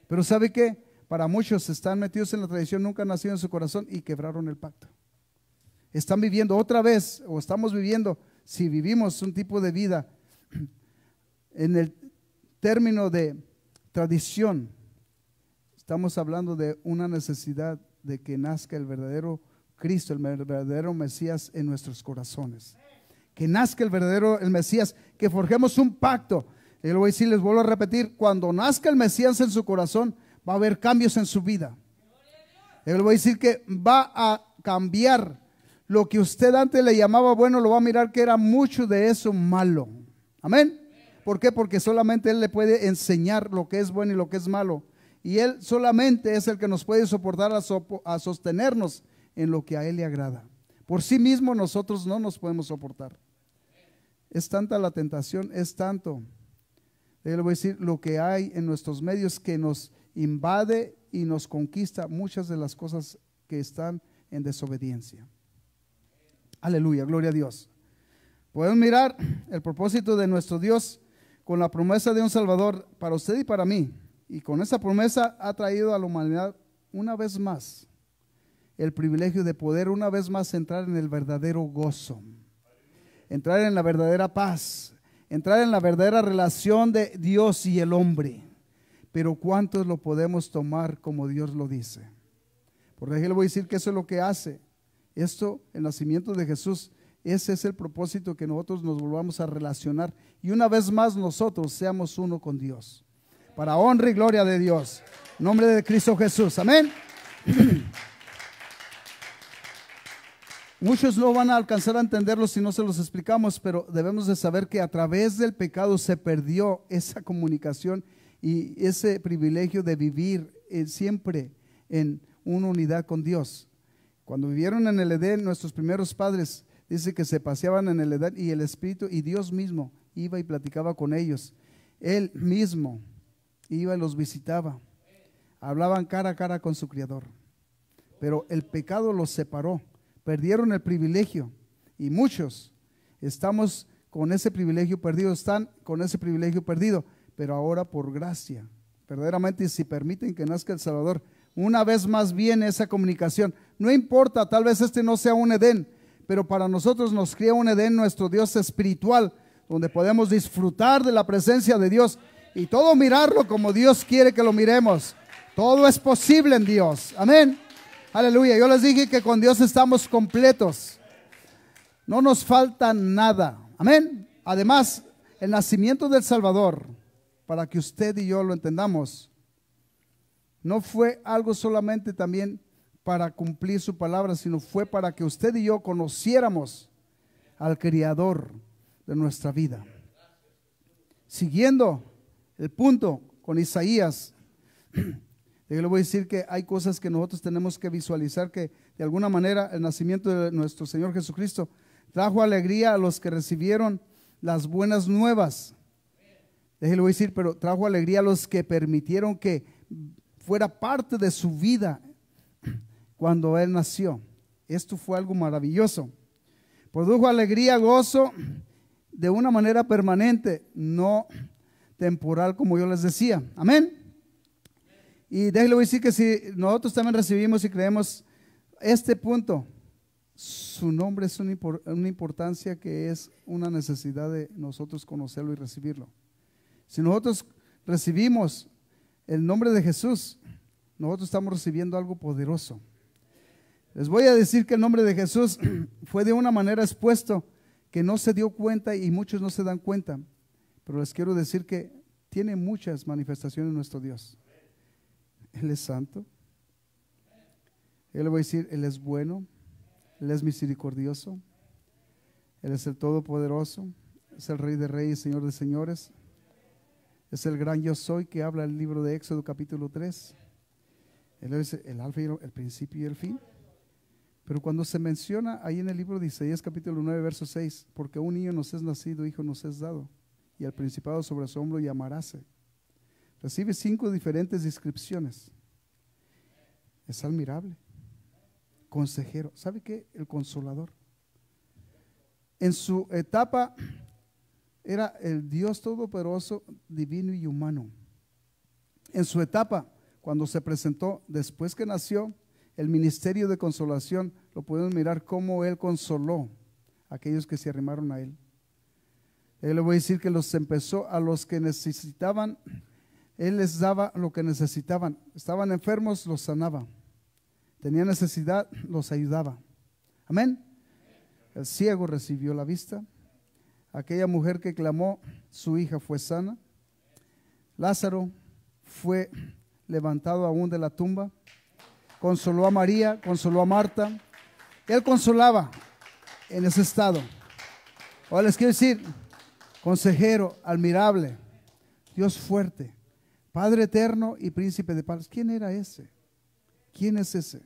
Pero ¿sabe qué? Para muchos están metidos en la tradición, nunca nació en su corazón y quebraron el pacto. Están viviendo otra vez, o estamos viviendo, si vivimos un tipo de vida en el término de tradición, estamos hablando de una necesidad de que nazca el verdadero Cristo, el verdadero Mesías en nuestros corazones. Que nazca el Mesías, que forjemos un pacto. Y les voy a decir, les vuelvo a repetir, cuando nazca el Mesías en su corazón, va a haber cambios en su vida. Les voy a decir que va a cambiar lo que usted antes le llamaba bueno, lo va a mirar que era mucho de eso malo. Amén. ¿Por qué? Porque solamente Él le puede enseñar lo que es bueno y lo que es malo. Y Él solamente es el que nos puede soportar a sostenernos en lo que a Él le agrada. Por sí mismo nosotros no nos podemos soportar. Es tanta la tentación, es tanto, yo le voy a decir, lo que hay en nuestros medios que nos invade y nos conquista muchas de las cosas que están en desobediencia. Aleluya, gloria a Dios. Podemos mirar el propósito de nuestro Dios con la promesa de un Salvador para usted y para mí. Y con esa promesa ha traído a la humanidad una vez más el privilegio de poder una vez más entrar en el verdadero gozo, entrar en la verdadera paz, entrar en la verdadera relación de Dios y el hombre. Pero ¿cuántos lo podemos tomar como Dios lo dice? Porque aquí le voy a decir que eso es lo que hace esto, el nacimiento de Jesús. Ese es el propósito, que nosotros nos volvamos a relacionar y una vez más nosotros seamos uno con Dios, para honra y gloria de Dios, en nombre de Cristo Jesús, amén. Muchos no van a alcanzar a entenderlo si no se los explicamos, pero debemos de saber que a través del pecado se perdió esa comunicación y ese privilegio de vivir siempre en una unidad con Dios. Cuando vivieron en el Edén, nuestros primeros padres, dice que se paseaban en el Edén y el Espíritu y Dios mismo iba y platicaba con ellos. Él mismo iba y los visitaba. Hablaban cara a cara con su Creador. Pero el pecado los separó. Perdieron el privilegio y muchos estamos con ese privilegio perdido, están con ese privilegio perdido, pero ahora por gracia, verdaderamente, si permiten que nazca el Salvador, una vez más viene esa comunicación. No importa, tal vez este no sea un Edén, pero para nosotros nos crea un Edén nuestro Dios espiritual, donde podemos disfrutar de la presencia de Dios y todo mirarlo como Dios quiere que lo miremos. Todo es posible en Dios, amén. Aleluya, yo les dije que con Dios estamos completos, no nos falta nada, amén. Además, el nacimiento del Salvador, para que usted y yo lo entendamos, no fue algo solamente también para cumplir su palabra, sino fue para que usted y yo conociéramos al Creador de nuestra vida. Siguiendo el punto con Isaías, Yo le voy a decir que hay cosas que nosotros tenemos que visualizar, que de alguna manera el nacimiento de nuestro Señor Jesucristo trajo alegría a los que recibieron las buenas nuevas. Le voy a decir, pero trajo alegría a los que permitieron que fuera parte de su vida cuando Él nació. Esto fue algo maravilloso. Produjo alegría, gozo de una manera permanente, no temporal, como yo les decía. Amén. Y déjenle decir que si nosotros también recibimos y creemos este punto, su nombre es una importancia que es una necesidad de nosotros conocerlo y recibirlo. Si nosotros recibimos el nombre de Jesús, nosotros estamos recibiendo algo poderoso. Les voy a decir que el nombre de Jesús fue de una manera expuesto que no se dio cuenta y muchos no se dan cuenta, pero les quiero decir que tiene muchas manifestaciones nuestro Dios. Él es santo. Él le voy a decir, Él es bueno, Él es misericordioso, Él es el Todopoderoso, es el Rey de Reyes, Señor de Señores, es el gran yo soy que habla el libro de Éxodo capítulo 3. Él es el alfa y el principio y el fin. Pero cuando se menciona ahí en el libro de Isaías capítulo 9 verso 6, porque un niño nos es nacido, hijo nos es dado, y el principado sobre su hombro llamaráse. Recibe 5 diferentes descripciones. Es admirable, consejero. ¿Sabe qué? El consolador. En su etapa era el Dios todopoderoso, divino y humano. En su etapa, cuando se presentó, después que nació, el ministerio de consolación, lo podemos mirar cómo Él consoló a aquellos que se arrimaron a Él. Él le voy a decir que los empezó a los que necesitaban, Él les daba lo que necesitaban. Estaban enfermos, los sanaba. Tenían necesidad, los ayudaba. Amén. El ciego recibió la vista. Aquella mujer que clamó, su hija fue sana. Lázaro fue levantado aún de la tumba. Consoló a María, consoló a Marta. Él consolaba en ese estado. Ahora les quiero decir, consejero, admirable, Dios fuerte, Padre eterno y príncipe de paz. ¿Quién era ese? ¿Quién es ese?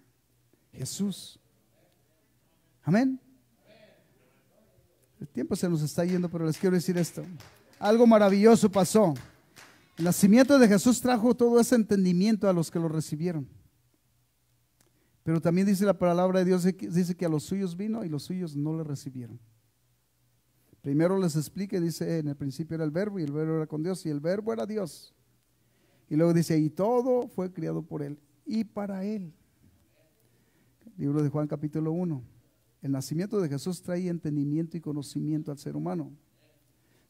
Jesús. Amén. El tiempo se nos está yendo, pero les quiero decir esto. Algo maravilloso pasó. El nacimiento de Jesús trajo todo ese entendimiento a los que lo recibieron. Pero también dice la palabra de Dios, dice que a los suyos vino y los suyos no le recibieron. Primero les explica, dice, en el principio era el verbo y el verbo era con Dios y el verbo era Dios. Y luego dice, y todo fue creado por Él y para Él. Libro de Juan capítulo 1. El nacimiento de Jesús trae entendimiento y conocimiento al ser humano.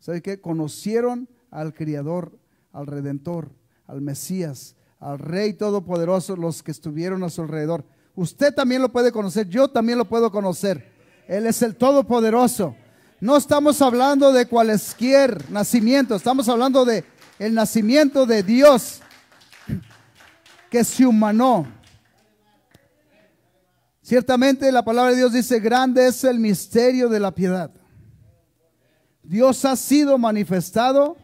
¿Sabe qué? Conocieron al Criador, al Redentor, al Mesías, al Rey Todopoderoso, los que estuvieron a su alrededor. Usted también lo puede conocer, yo también lo puedo conocer. Él es el Todopoderoso. No estamos hablando de cualesquier nacimiento, estamos hablando de el nacimiento de Dios que se humanó. Ciertamente la palabra de Dios dice, grande es el misterio de la piedad. Dios ha sido manifestado.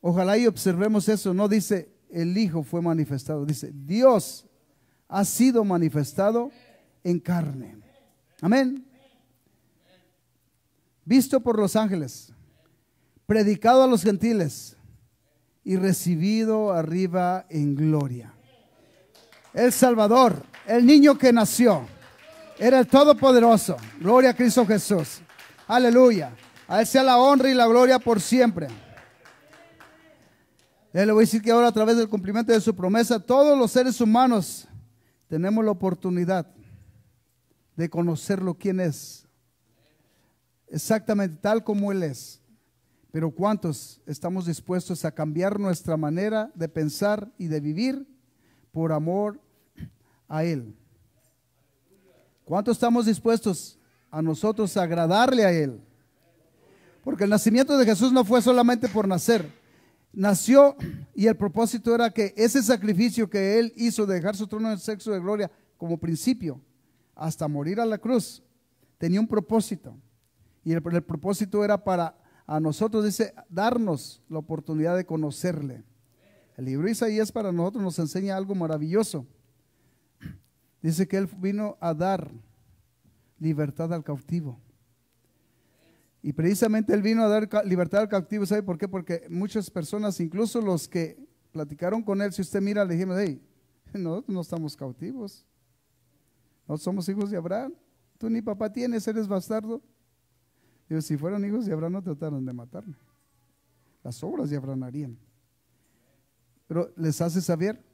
Ojalá y observemos eso, no dice el Hijo fue manifestado, dice Dios ha sido manifestado en carne. Amén. Visto por los ángeles, predicado a los gentiles y recibido arriba en gloria. El Salvador, el niño que nació, era el Todopoderoso. Gloria a Cristo Jesús. Aleluya. A Él sea la honra y la gloria por siempre. Le voy a decir que ahora, a través del cumplimiento de su promesa, todos los seres humanos tenemos la oportunidad de conocerlo quién es, exactamente tal como Él es. Pero ¿cuántos estamos dispuestos a cambiar nuestra manera de pensar y de vivir por amor a Él? ¿Cuántos estamos dispuestos a nosotros a agradarle a Él? Porque el nacimiento de Jesús no fue solamente por nacer. Nació y el propósito era que ese sacrificio que Él hizo de dejar su trono en el sexo de gloria como principio hasta morir a la cruz, tenía un propósito. Y el propósito era para a nosotros, dice, darnos la oportunidad de conocerle. El libro de Isaías para nosotros nos enseña algo maravilloso. Dice que Él vino a dar libertad al cautivo. Y precisamente Él vino a dar libertad al cautivo. ¿Sabe por qué? Porque muchas personas, incluso los que platicaron con Él, si usted mira, le dijimos, hey, nosotros no estamos cautivos. No somos hijos de Abraham. Tú ni papá tienes, eres bastardo. Digo, si fueran hijos de Abraham no trataron de matarme. Las obras de Abraham harían. Pero les hace saber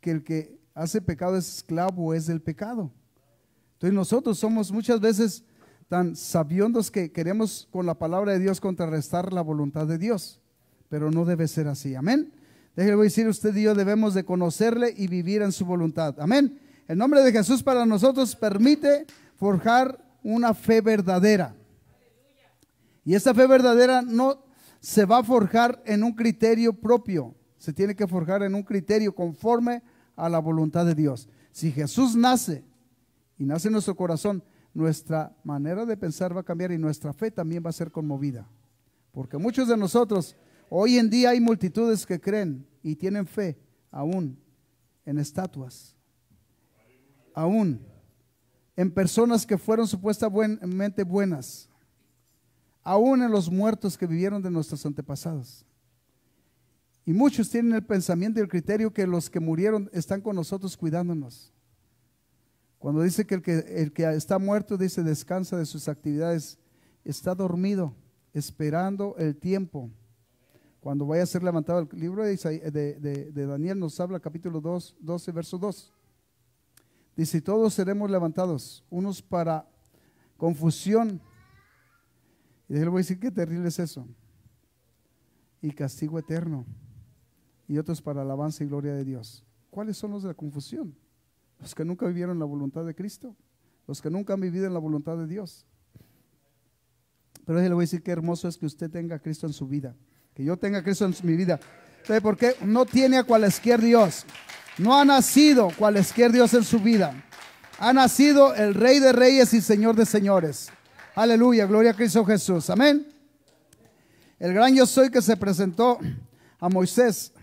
que el que hace pecado es esclavo, es del pecado. Entonces nosotros somos muchas veces tan sabiondos que queremos con la palabra de Dios contrarrestar la voluntad de Dios, pero no debe ser así, amén. Déjeme decir, usted y yo debemos de conocerle y vivir en su voluntad, amén. El nombre de Jesús para nosotros permite forjar una fe verdadera, y esta fe verdadera no se va a forjar en un criterio propio, se tiene que forjar en un criterio conforme a la voluntad de Dios. Si Jesús nace y nace en nuestro corazón, nuestra manera de pensar va a cambiar y nuestra fe también va a ser conmovida. Porque muchos de nosotros, hoy en día hay multitudes que creen y tienen fe aún en estatuas, aún en personas que fueron supuestamente buenas, aún en los muertos que vivieron de nuestros antepasados. Y muchos tienen el pensamiento y el criterio que los que murieron están con nosotros cuidándonos. Cuando dice que el que está muerto, dice, descansa de sus actividades, está dormido, esperando el tiempo. Cuando vaya a ser levantado, el libro de Daniel nos habla, capítulo 12, verso 2. Dice, todos seremos levantados, unos para confusión. Y le voy a decir qué terrible es eso. Y castigo eterno. Y otros para alabanza y gloria de Dios. ¿Cuáles son los de la confusión? Los que nunca vivieron la voluntad de Cristo, los que nunca han vivido en la voluntad de Dios. Pero le voy a decir qué hermoso es que usted tenga a Cristo en su vida, que yo tenga a Cristo en mi vida. ¿Sabe por qué? No tiene a cualesquier Dios, no ha nacido cualesquier Dios en su vida, ha nacido el Rey de Reyes y Señor de Señores. Aleluya, gloria a Cristo Jesús, amén. El gran yo soy que se presentó a Moisés,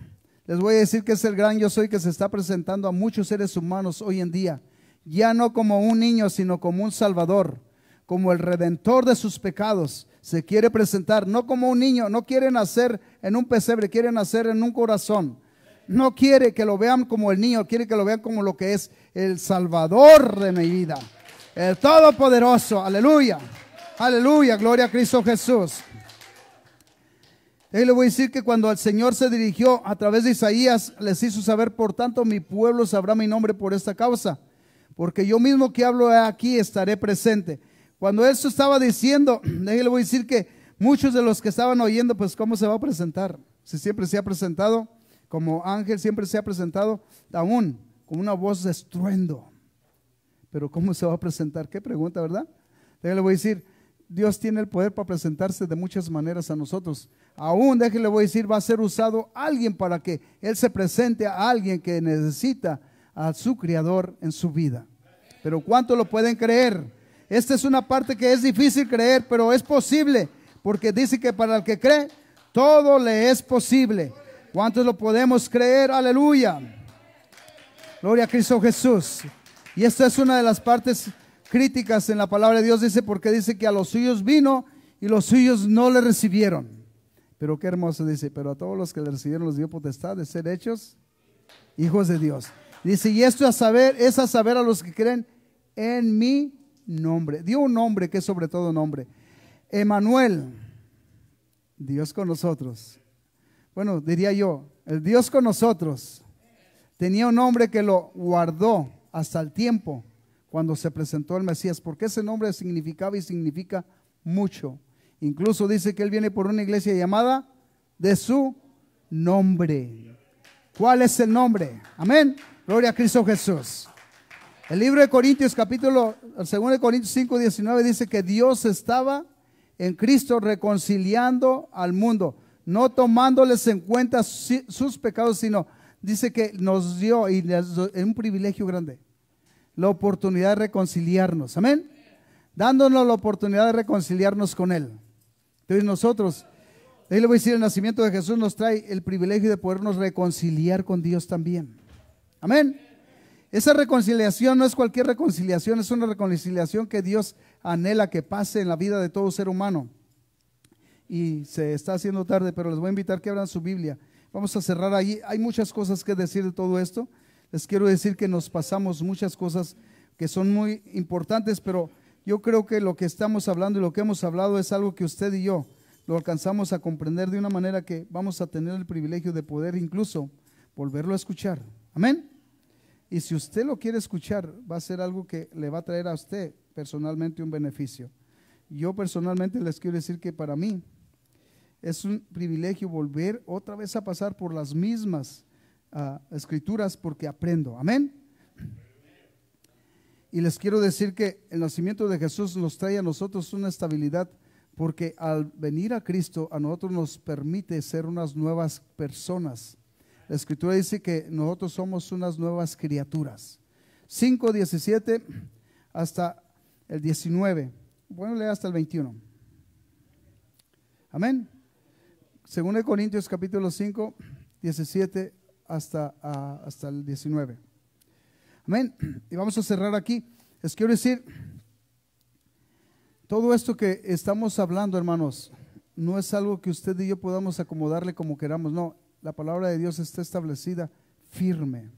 les voy a decir que es el gran yo soy que se está presentando a muchos seres humanos hoy en día, ya no como un niño, sino como un salvador, como el redentor de sus pecados. Se quiere presentar no como un niño, no quiere nacer en un pesebre, quiere nacer en un corazón. No quiere que lo vean como el niño, quiere que lo vean como lo que es el salvador de mi vida, el todopoderoso. Aleluya, aleluya, gloria a Cristo Jesús. Y le voy a decir que cuando el Señor se dirigió a través de Isaías, les hizo saber, por tanto mi pueblo sabrá mi nombre por esta causa, porque yo mismo que hablo aquí estaré presente. Cuando eso estaba diciendo, le voy a decir que muchos de los que estaban oyendo, pues ¿cómo se va a presentar? Si siempre se ha presentado como ángel, siempre se ha presentado aún con una voz de estruendo. Pero ¿cómo se va a presentar? Qué pregunta, ¿verdad? Le voy a decir, Dios tiene el poder para presentarse de muchas maneras a nosotros. Aún, déjele, voy a decir, va a ser usado alguien para que Él se presente a alguien que necesita a su Creador en su vida. Pero ¿cuánto lo pueden creer? Esta es una parte que es difícil creer, pero es posible, porque dice que para el que cree, todo le es posible. ¿Cuántos lo podemos creer? Aleluya. Gloria a Cristo Jesús. Y esta es una de las partes críticas en la palabra de Dios, dice, porque dice que a los suyos vino y los suyos no le recibieron. Pero qué hermoso dice, pero a todos los que le recibieron los dio potestad de ser hechos hijos de Dios. Dice, y esto es a saber a los que creen en mi nombre. Dio un nombre que es sobre todo nombre. Emmanuel, Dios con nosotros. Bueno, diría yo, el Dios con nosotros tenía un nombre que lo guardó hasta el tiempo cuando se presentó el Mesías, porque ese nombre significaba y significa mucho. Incluso dice que Él viene por una iglesia llamada de su nombre. ¿Cuál es el nombre? Amén. Gloria a Cristo Jesús. El libro de Corintios, capítulo 2 de Corintios 5:19 dice que Dios estaba en Cristo reconciliando al mundo, no tomándoles en cuenta sus pecados, sino dice que nos dio, y es un privilegio grande, la oportunidad de reconciliarnos, amén, dándonos la oportunidad de reconciliarnos con Él. Entonces nosotros Ahí le voy a decir, el nacimiento de Jesús nos trae el privilegio de podernos reconciliar con Dios también. Amén. Esa reconciliación no es cualquier reconciliación, es una reconciliación que Dios anhela que pase en la vida de todo ser humano. Y se está haciendo tarde, pero les voy a invitar que abran su Biblia. Vamos a cerrar ahí. Hay muchas cosas que decir de todo esto. Les quiero decir que nos pasamos muchas cosas que son muy importantes, pero yo creo que lo que estamos hablando y lo que hemos hablado es algo que usted y yo lo alcanzamos a comprender de una manera que vamos a tener el privilegio de poder incluso volverlo a escuchar. Amén. Y si usted lo quiere escuchar, va a ser algo que le va a traer a usted personalmente un beneficio. Yo personalmente les quiero decir que para mí es un privilegio volver otra vez a pasar por las mismas escrituras porque aprendo. Amén. Y les quiero decir que el nacimiento de Jesús nos trae a nosotros una estabilidad, porque al venir a Cristo a nosotros nos permite ser unas nuevas personas. La escritura dice que nosotros somos unas nuevas criaturas. 5:17 hasta el 19. Bueno, lea hasta el 21. Amén. Según de Corintios capítulo 5, 17 hasta el 19. Amén. Y vamos a cerrar aquí. Les quiero decir, todo esto que estamos hablando, hermanos, no es algo que usted y yo podamos acomodarle como queramos. No, la palabra de Dios está establecida firme.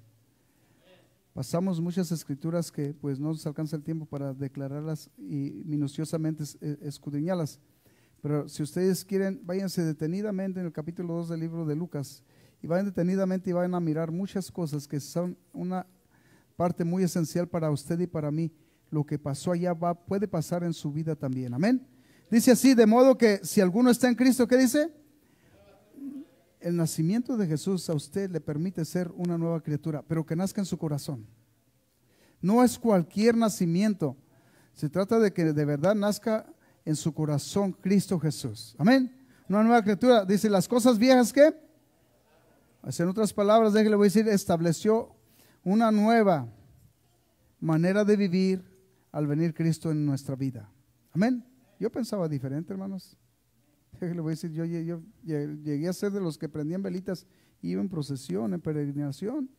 Pasamos muchas escrituras que pues no nos alcanza el tiempo para declararlas y minuciosamente escudriñarlas. Pero si ustedes quieren, váyanse detenidamente en el capítulo 2 del libro de Lucas y vayan detenidamente y vayan a mirar muchas cosas que son una parte muy esencial para usted y para mí. Lo que pasó allá puede pasar en su vida también. Amén. Dice así, de modo que si alguno está en Cristo, ¿qué dice? El nacimiento de Jesús a usted le permite ser una nueva criatura, pero que nazca en su corazón. No es cualquier nacimiento. Se trata de que de verdad nazca en su corazón Cristo Jesús. Amén. Una nueva criatura. Dice, las cosas viejas, ¿qué? En otras palabras, déjale, voy a decir, estableció una nueva manera de vivir al venir Cristo en nuestra vida. Amén. Yo pensaba diferente, hermanos. Le voy a decir, yo llegué a ser de los que prendían velitas, iba en procesión, en peregrinación.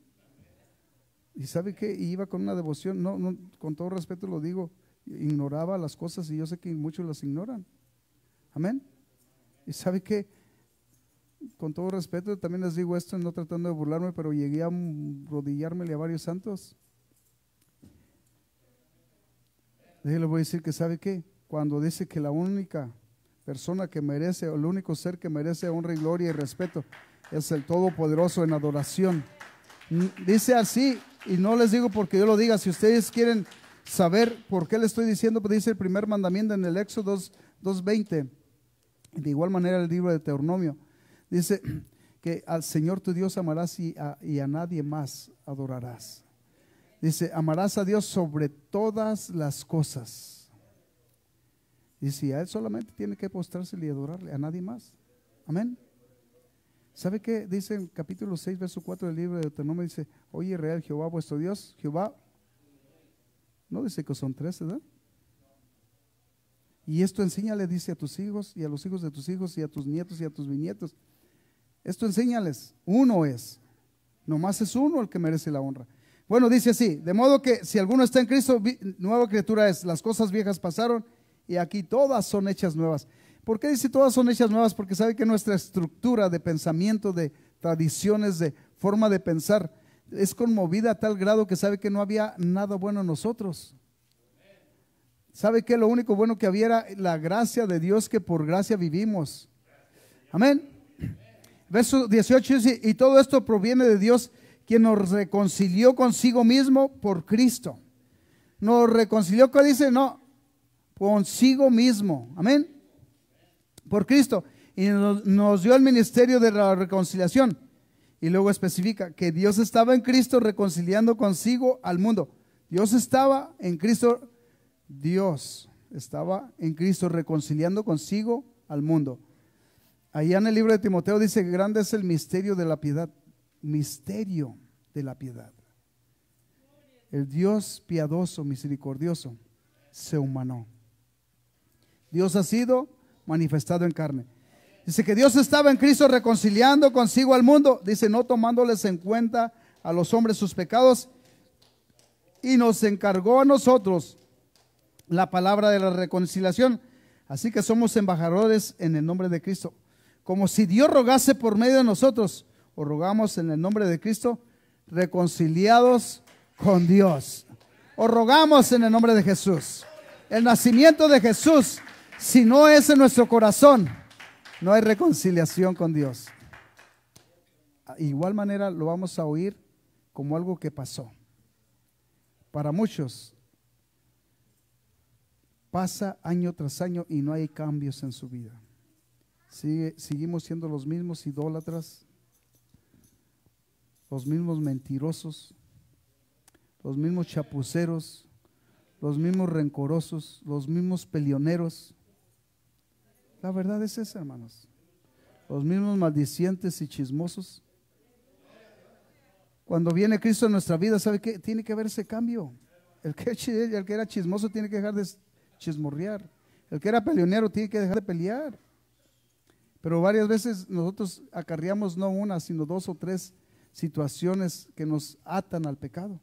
Y ¿sabe qué? Iba con una devoción, no, con todo respeto lo digo, ignoraba las cosas y yo sé que muchos las ignoran. Amén. Y ¿sabe qué? Con todo respeto también les digo esto, no tratando de burlarme, pero llegué a arrodillármele a varios santos. Le voy a decir que ¿sabe qué? Cuando dice que la única persona que merece, o el único ser que merece honra y gloria y respeto es el Todopoderoso en adoración. Dice así, y no les digo porque yo lo diga. Si ustedes quieren saber por qué le estoy diciendo, pues dice el primer mandamiento en el Éxodo 2:20. De igual manera el libro de Deuteronomio dice que al Señor tu Dios amarás y a nadie más adorarás. Dice, amarás a Dios sobre todas las cosas. Dice, a Él solamente tiene que postrársele y adorarle, a nadie más. Amén. ¿Sabe qué? Dice en capítulo 6, verso 4 del libro de Deuteronomio, dice, oye Israel, Jehová vuestro Dios, Jehová. No dice que son tres, ¿verdad? Y esto enséñale, dice, a tus hijos y a los hijos de tus hijos y a tus nietos y a tus bisnietos. Esto enséñales, uno es, nomás es uno el que merece la honra. Bueno, dice así, de modo que si alguno está en Cristo, nueva criatura es, las cosas viejas pasaron y aquí todas son hechas nuevas. ¿Por qué dice todas son hechas nuevas? Porque sabe que nuestra estructura de pensamiento, de tradiciones, de forma de pensar, es conmovida a tal grado que sabe que no había nada bueno en nosotros. ¿Sabe que lo único bueno que había era la gracia de Dios, que por gracia vivimos? Amén. Verso 18 dice, y todo esto proviene de Dios, quien nos reconcilió consigo mismo por Cristo. Nos reconcilió, ¿qué dice? No, consigo mismo. Amén. Por Cristo. Y nos dio el ministerio de la reconciliación. Y luego especifica que Dios estaba en Cristo reconciliando consigo al mundo. Dios estaba en Cristo. Dios estaba en Cristo reconciliando consigo al mundo. Allá en el libro de Timoteo dice que grande es el misterio de la piedad. Misterio de la piedad. El Dios piadoso, misericordioso, se humanó. Dios ha sido manifestado en carne. Dice que Dios estaba en Cristo reconciliando consigo al mundo. Dice, no tomándoles en cuenta a los hombres sus pecados. Y nos encargó a nosotros la palabra de la reconciliación. Así que somos embajadores en el nombre de Cristo. Como si Dios rogase por medio de nosotros. O rogamos en el nombre de Cristo, reconciliados con Dios. O rogamos en el nombre de Jesús. El nacimiento de Jesús, si no es en nuestro corazón, no hay reconciliación con Dios. De igual manera lo vamos a oír como algo que pasó. Para muchos pasa año tras año y no hay cambios en su vida. Seguimos siendo los mismos idólatras, los mismos mentirosos, los mismos chapuceros, los mismos rencorosos, los mismos peleoneros. La verdad es esa, hermanos. Los mismos maldicientes y chismosos. Cuando viene Cristo en nuestra vida, ¿sabe qué? Tiene que haber ese cambio. El que era chismoso tiene que dejar de chismorrear. El que era peleonero tiene que dejar de pelear. Pero varias veces nosotros acarreamos no una, sino 2 o 3 situaciones que nos atan al pecado.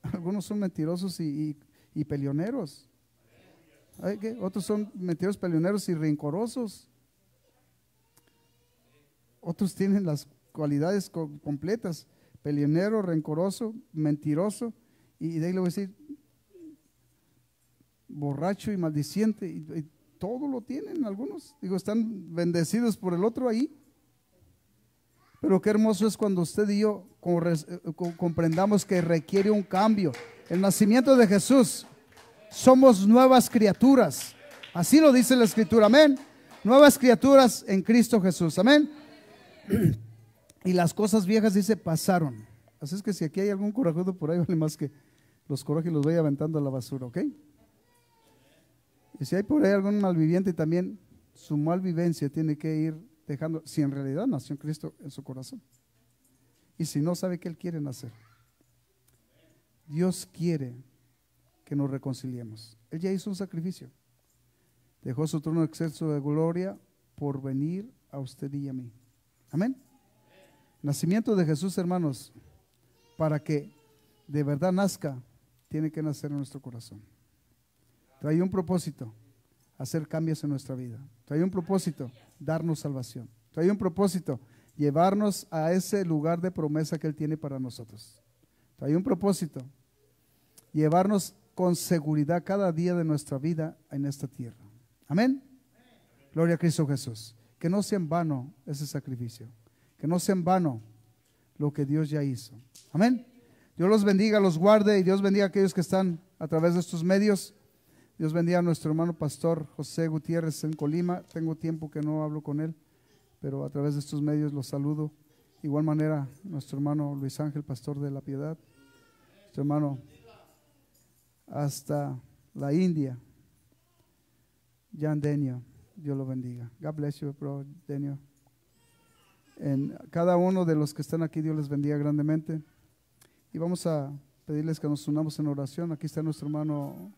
Algunos son mentirosos y peleoneros. Otros son mentirosos, peleoneros y rencorosos. Otros tienen las cualidades completas: peleonero, rencoroso, mentiroso, y de ahí le voy a decir borracho y maldiciente, y todo lo tienen algunos. Digo, están bendecidos por el otro ahí. Pero qué hermoso es cuando usted y yo comprendamos que requiere un cambio. El nacimiento de Jesús, somos nuevas criaturas. Así lo dice la Escritura, amén. Nuevas criaturas en Cristo Jesús, amén. Y las cosas viejas, dice, pasaron. Así es que si aquí hay algún corajudo por ahí, vale más que los corajes los vaya aventando a la basura, ¿ok? Y si hay por ahí algún malviviente, también su malvivencia tiene que ir dejando, si en realidad nació en Cristo en su corazón. Y si no, sabe que Él quiere nacer. Dios quiere que nos reconciliemos. Él ya hizo un sacrificio. Dejó su trono excelso de gloria por venir a usted y a mí. Amén. Nacimiento de Jesús, hermanos, para que de verdad nazca, tiene que nacer en nuestro corazón. Trae un propósito: hacer cambios en nuestra vida. Trae un propósito: darnos salvación. Trae un propósito: llevarnos a ese lugar de promesa que Él tiene para nosotros. Trae un propósito: llevarnos con seguridad cada día de nuestra vida en esta tierra. Amén. Gloria a Cristo Jesús. Que no sea en vano ese sacrificio. Que no sea en vano lo que Dios ya hizo. Amén. Dios los bendiga, los guarde, y Dios bendiga a aquellos que están a través de estos medios. Dios bendiga a nuestro hermano pastor José Gutiérrez en Colima. Tengo tiempo que no hablo con él, pero a través de estos medios los saludo. De igual manera, nuestro hermano Luis Ángel, pastor de La Piedad. Nuestro hermano hasta la India, Jan Denio. Dios lo bendiga. God bless you, bro, Denio. En cada uno de los que están aquí, Dios les bendiga grandemente. Y vamos a pedirles que nos unamos en oración. Aquí está nuestro hermano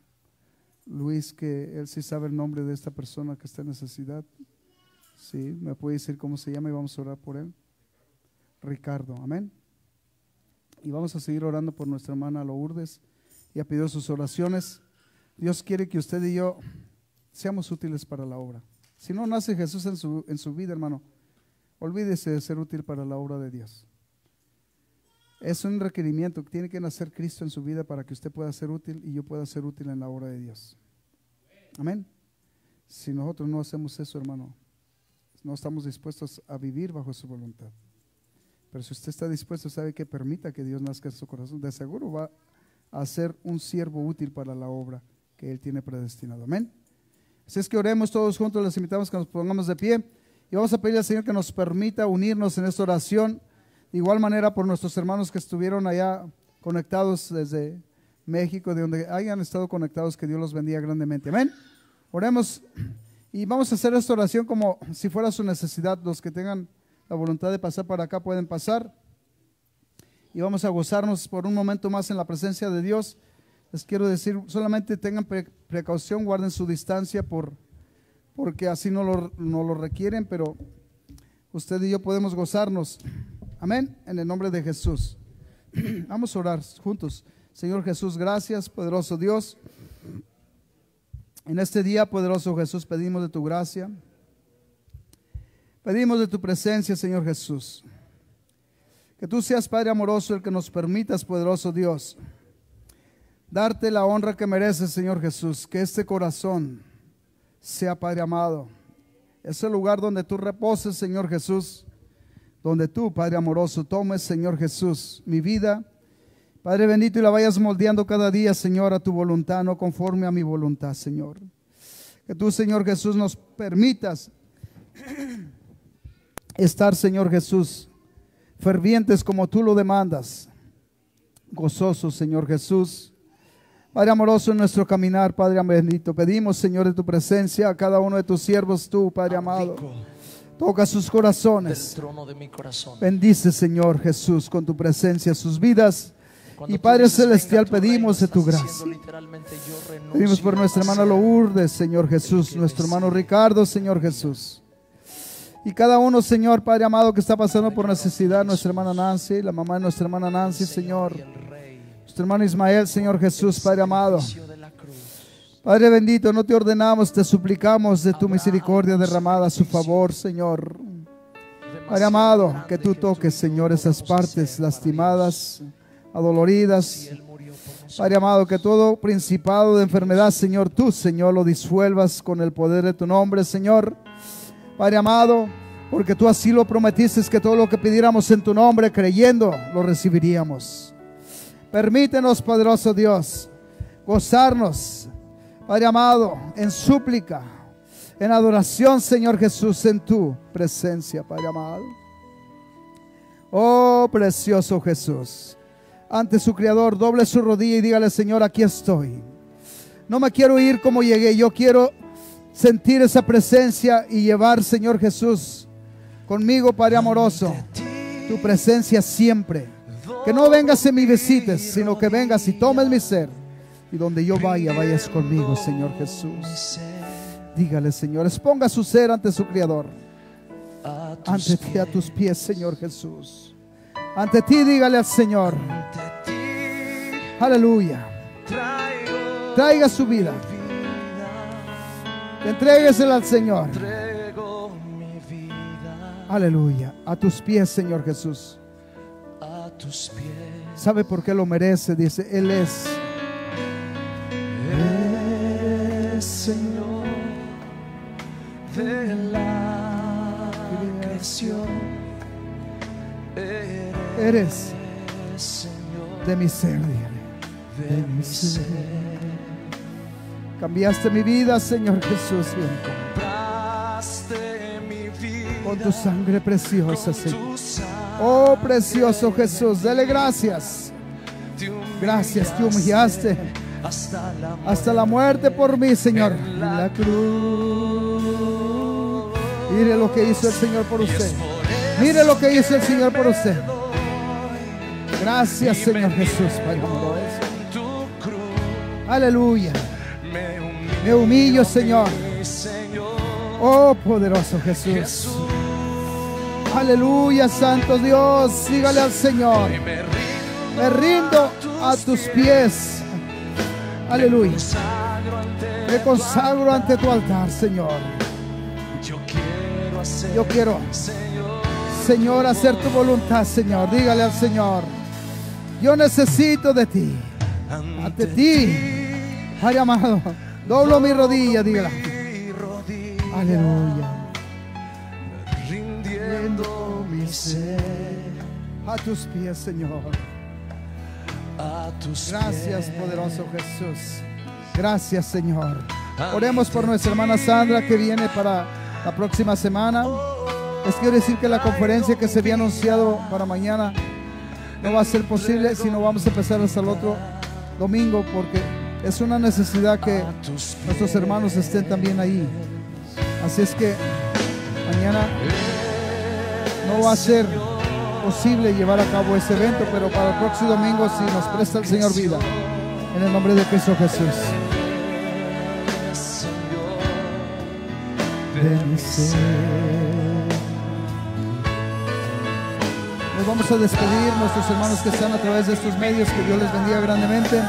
Luis, que él sí sabe el nombre de esta persona que está en necesidad. Sí, me puede decir cómo se llama y vamos a orar por él. Ricardo, amén. Y vamos a seguir orando por nuestra hermana Lourdes. Y ha pedido sus oraciones. Dios quiere que usted y yo seamos útiles para la obra. Si no nace Jesús en su vida, hermano, olvídese de ser útil para la obra de Dios. Es un requerimiento que tiene que nacer Cristo en su vida para que usted pueda ser útil y yo pueda ser útil en la obra de Dios. Amén. Si nosotros no hacemos eso, hermano, no estamos dispuestos a vivir bajo su voluntad. Pero si usted está dispuesto, sabe que permita que Dios nazca en su corazón, de seguro va a ser un siervo útil para la obra que Él tiene predestinado. Amén. Así es que oremos todos juntos, les invitamos que nos pongamos de pie y vamos a pedirle al Señor que nos permita unirnos en esta oración. De igual manera por nuestros hermanos que estuvieron allá conectados desde México, de donde hayan estado conectados, que Dios los bendiga grandemente. Amén. Oremos y vamos a hacer esta oración como si fuera su necesidad. Los que tengan la voluntad de pasar para acá pueden pasar. Y vamos a gozarnos por un momento más en la presencia de Dios. Les quiero decir, solamente tengan precaución, guarden su distancia por porque así no lo requieren, pero usted y yo podemos gozarnos. Amén, en el nombre de Jesús. Vamos a orar juntos. Señor Jesús, gracias, poderoso Dios. En este día, poderoso Jesús, pedimos de tu gracia. Pedimos de tu presencia, Señor Jesús. Que tú seas, Padre amoroso, el que nos permitas, poderoso Dios, darte la honra que mereces, Señor Jesús. Que este corazón sea, Padre amado, ese lugar donde tú reposes, Señor Jesús, donde tú, Padre amoroso, tomes, Señor Jesús, mi vida, Padre bendito, y la vayas moldeando cada día, Señor, a tu voluntad, no conforme a mi voluntad, Señor. Que tú, Señor Jesús, nos permitas estar, Señor Jesús, fervientes como tú lo demandas, gozosos, Señor Jesús. Padre amoroso, en nuestro caminar, Padre bendito, pedimos, Señor, de tu presencia a cada uno de tus siervos, tú, Padre amado. Toca sus corazones. Bendice, Señor Jesús, con tu presencia sus vidas. Y Padre celestial, pedimos de tu gracia. Pedimos por nuestra hermana Lourdes, Señor Jesús, nuestro hermano Ricardo, Señor Jesús. Y cada uno, Señor, Padre amado, que está pasando por necesidad, nuestra hermana Nancy, la mamá de nuestra hermana Nancy, Señor. Nuestro hermano Ismael, Señor Jesús, Padre amado. Padre bendito, no te ordenamos, te suplicamos de tu misericordia derramada a su favor, Señor. Padre amado, que tú toques, Señor, esas partes lastimadas, adoloridas. Padre amado, que todo principado de enfermedad, Señor, tú, Señor, lo disuelvas con el poder de tu nombre, Señor. Padre amado, porque tú así lo prometiste, que todo lo que pidiéramos en tu nombre, creyendo, lo recibiríamos. Permítenos, poderoso Dios, gozarnos, Padre amado, en súplica, en adoración, Señor Jesús, en tu presencia, Padre amado. Oh, precioso Jesús, ante su Creador, doble su rodilla y dígale: Señor, aquí estoy. No me quiero ir como llegué, yo quiero sentir esa presencia y llevar, Señor Jesús, conmigo, Padre amoroso, tu presencia siempre. Que no vengas y me visites, sino que vengas y tomes mi ser. Y donde yo vaya, vayas conmigo, Señor Jesús. Dígale, Señor, exponga su ser ante su Creador. Ante ti, a tus pies, Señor Jesús. Ante ti, dígale al Señor. Aleluya. Traiga su vida. Entréguesela al Señor. Aleluya. A tus pies, Señor Jesús. ¿Sabe por qué lo merece? Dice, Él es Señor de la creación. Eres Señor de mi ser, de mi ser. Cambiaste mi vida, Señor Jesús, Compraste mi vida con tu sangre preciosa, con Señor. tu sangre. Oh, precioso Jesús, dele gracias. Gracias, te humillaste hasta la muerte por mí, Señor, en la cruz. Mire lo que hizo el Señor por usted. Mire lo que hizo el Señor por usted. Gracias, Señor Jesús, Padre amoroso. Aleluya. Me humillo, Señor. Oh, poderoso Jesús. Aleluya, Santo Dios. Dígale al Señor: me rindo a tus pies. Aleluya. Me consagro ante tu altar, Señor. Yo quiero, Señor, hacer tu voluntad, Señor. Dígale al Señor: yo necesito de ti. Ante ti, Padre amado, doblo mi rodilla, dígale. Aleluya. Rindiendo mi ser a tus pies, Señor. a tus Gracias, pies. poderoso Jesús. Gracias, Señor. Oremos por nuestra hermana Sandra, que viene para la próxima semana. Les quiero decir que la conferencia que se había anunciado para mañana no va a ser posible, sino vamos a empezar hasta el otro domingo, porque es una necesidad que nuestros hermanos estén también ahí. Así es que mañana no va a ser posible llevar a cabo ese evento, pero para el próximo domingo, si nos presta el Señor vida, en el nombre de Cristo Jesús. de mi ser. Nos vamos a despedir, nuestros hermanos que están a través de estos medios, que Dios les bendiga grandemente,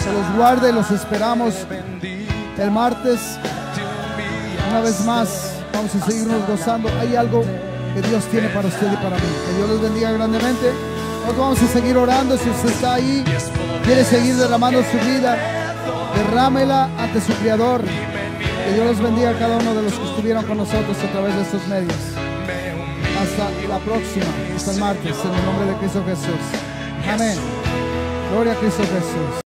que los guarde. Los esperamos el martes una vez más. Vamos a seguirnos gozando. Hay algo que Dios tiene para usted y para mí. Que Dios les bendiga grandemente. Nosotros vamos a seguir orando. Si usted está ahí, quiere seguir derramando su vida, derrámela ante su Creador. Que Dios los bendiga a cada uno de los que estuvieron con nosotros a través de estos medios. Hasta la próxima, hasta el martes, en el nombre de Cristo Jesús. Amén. Gloria a Cristo Jesús.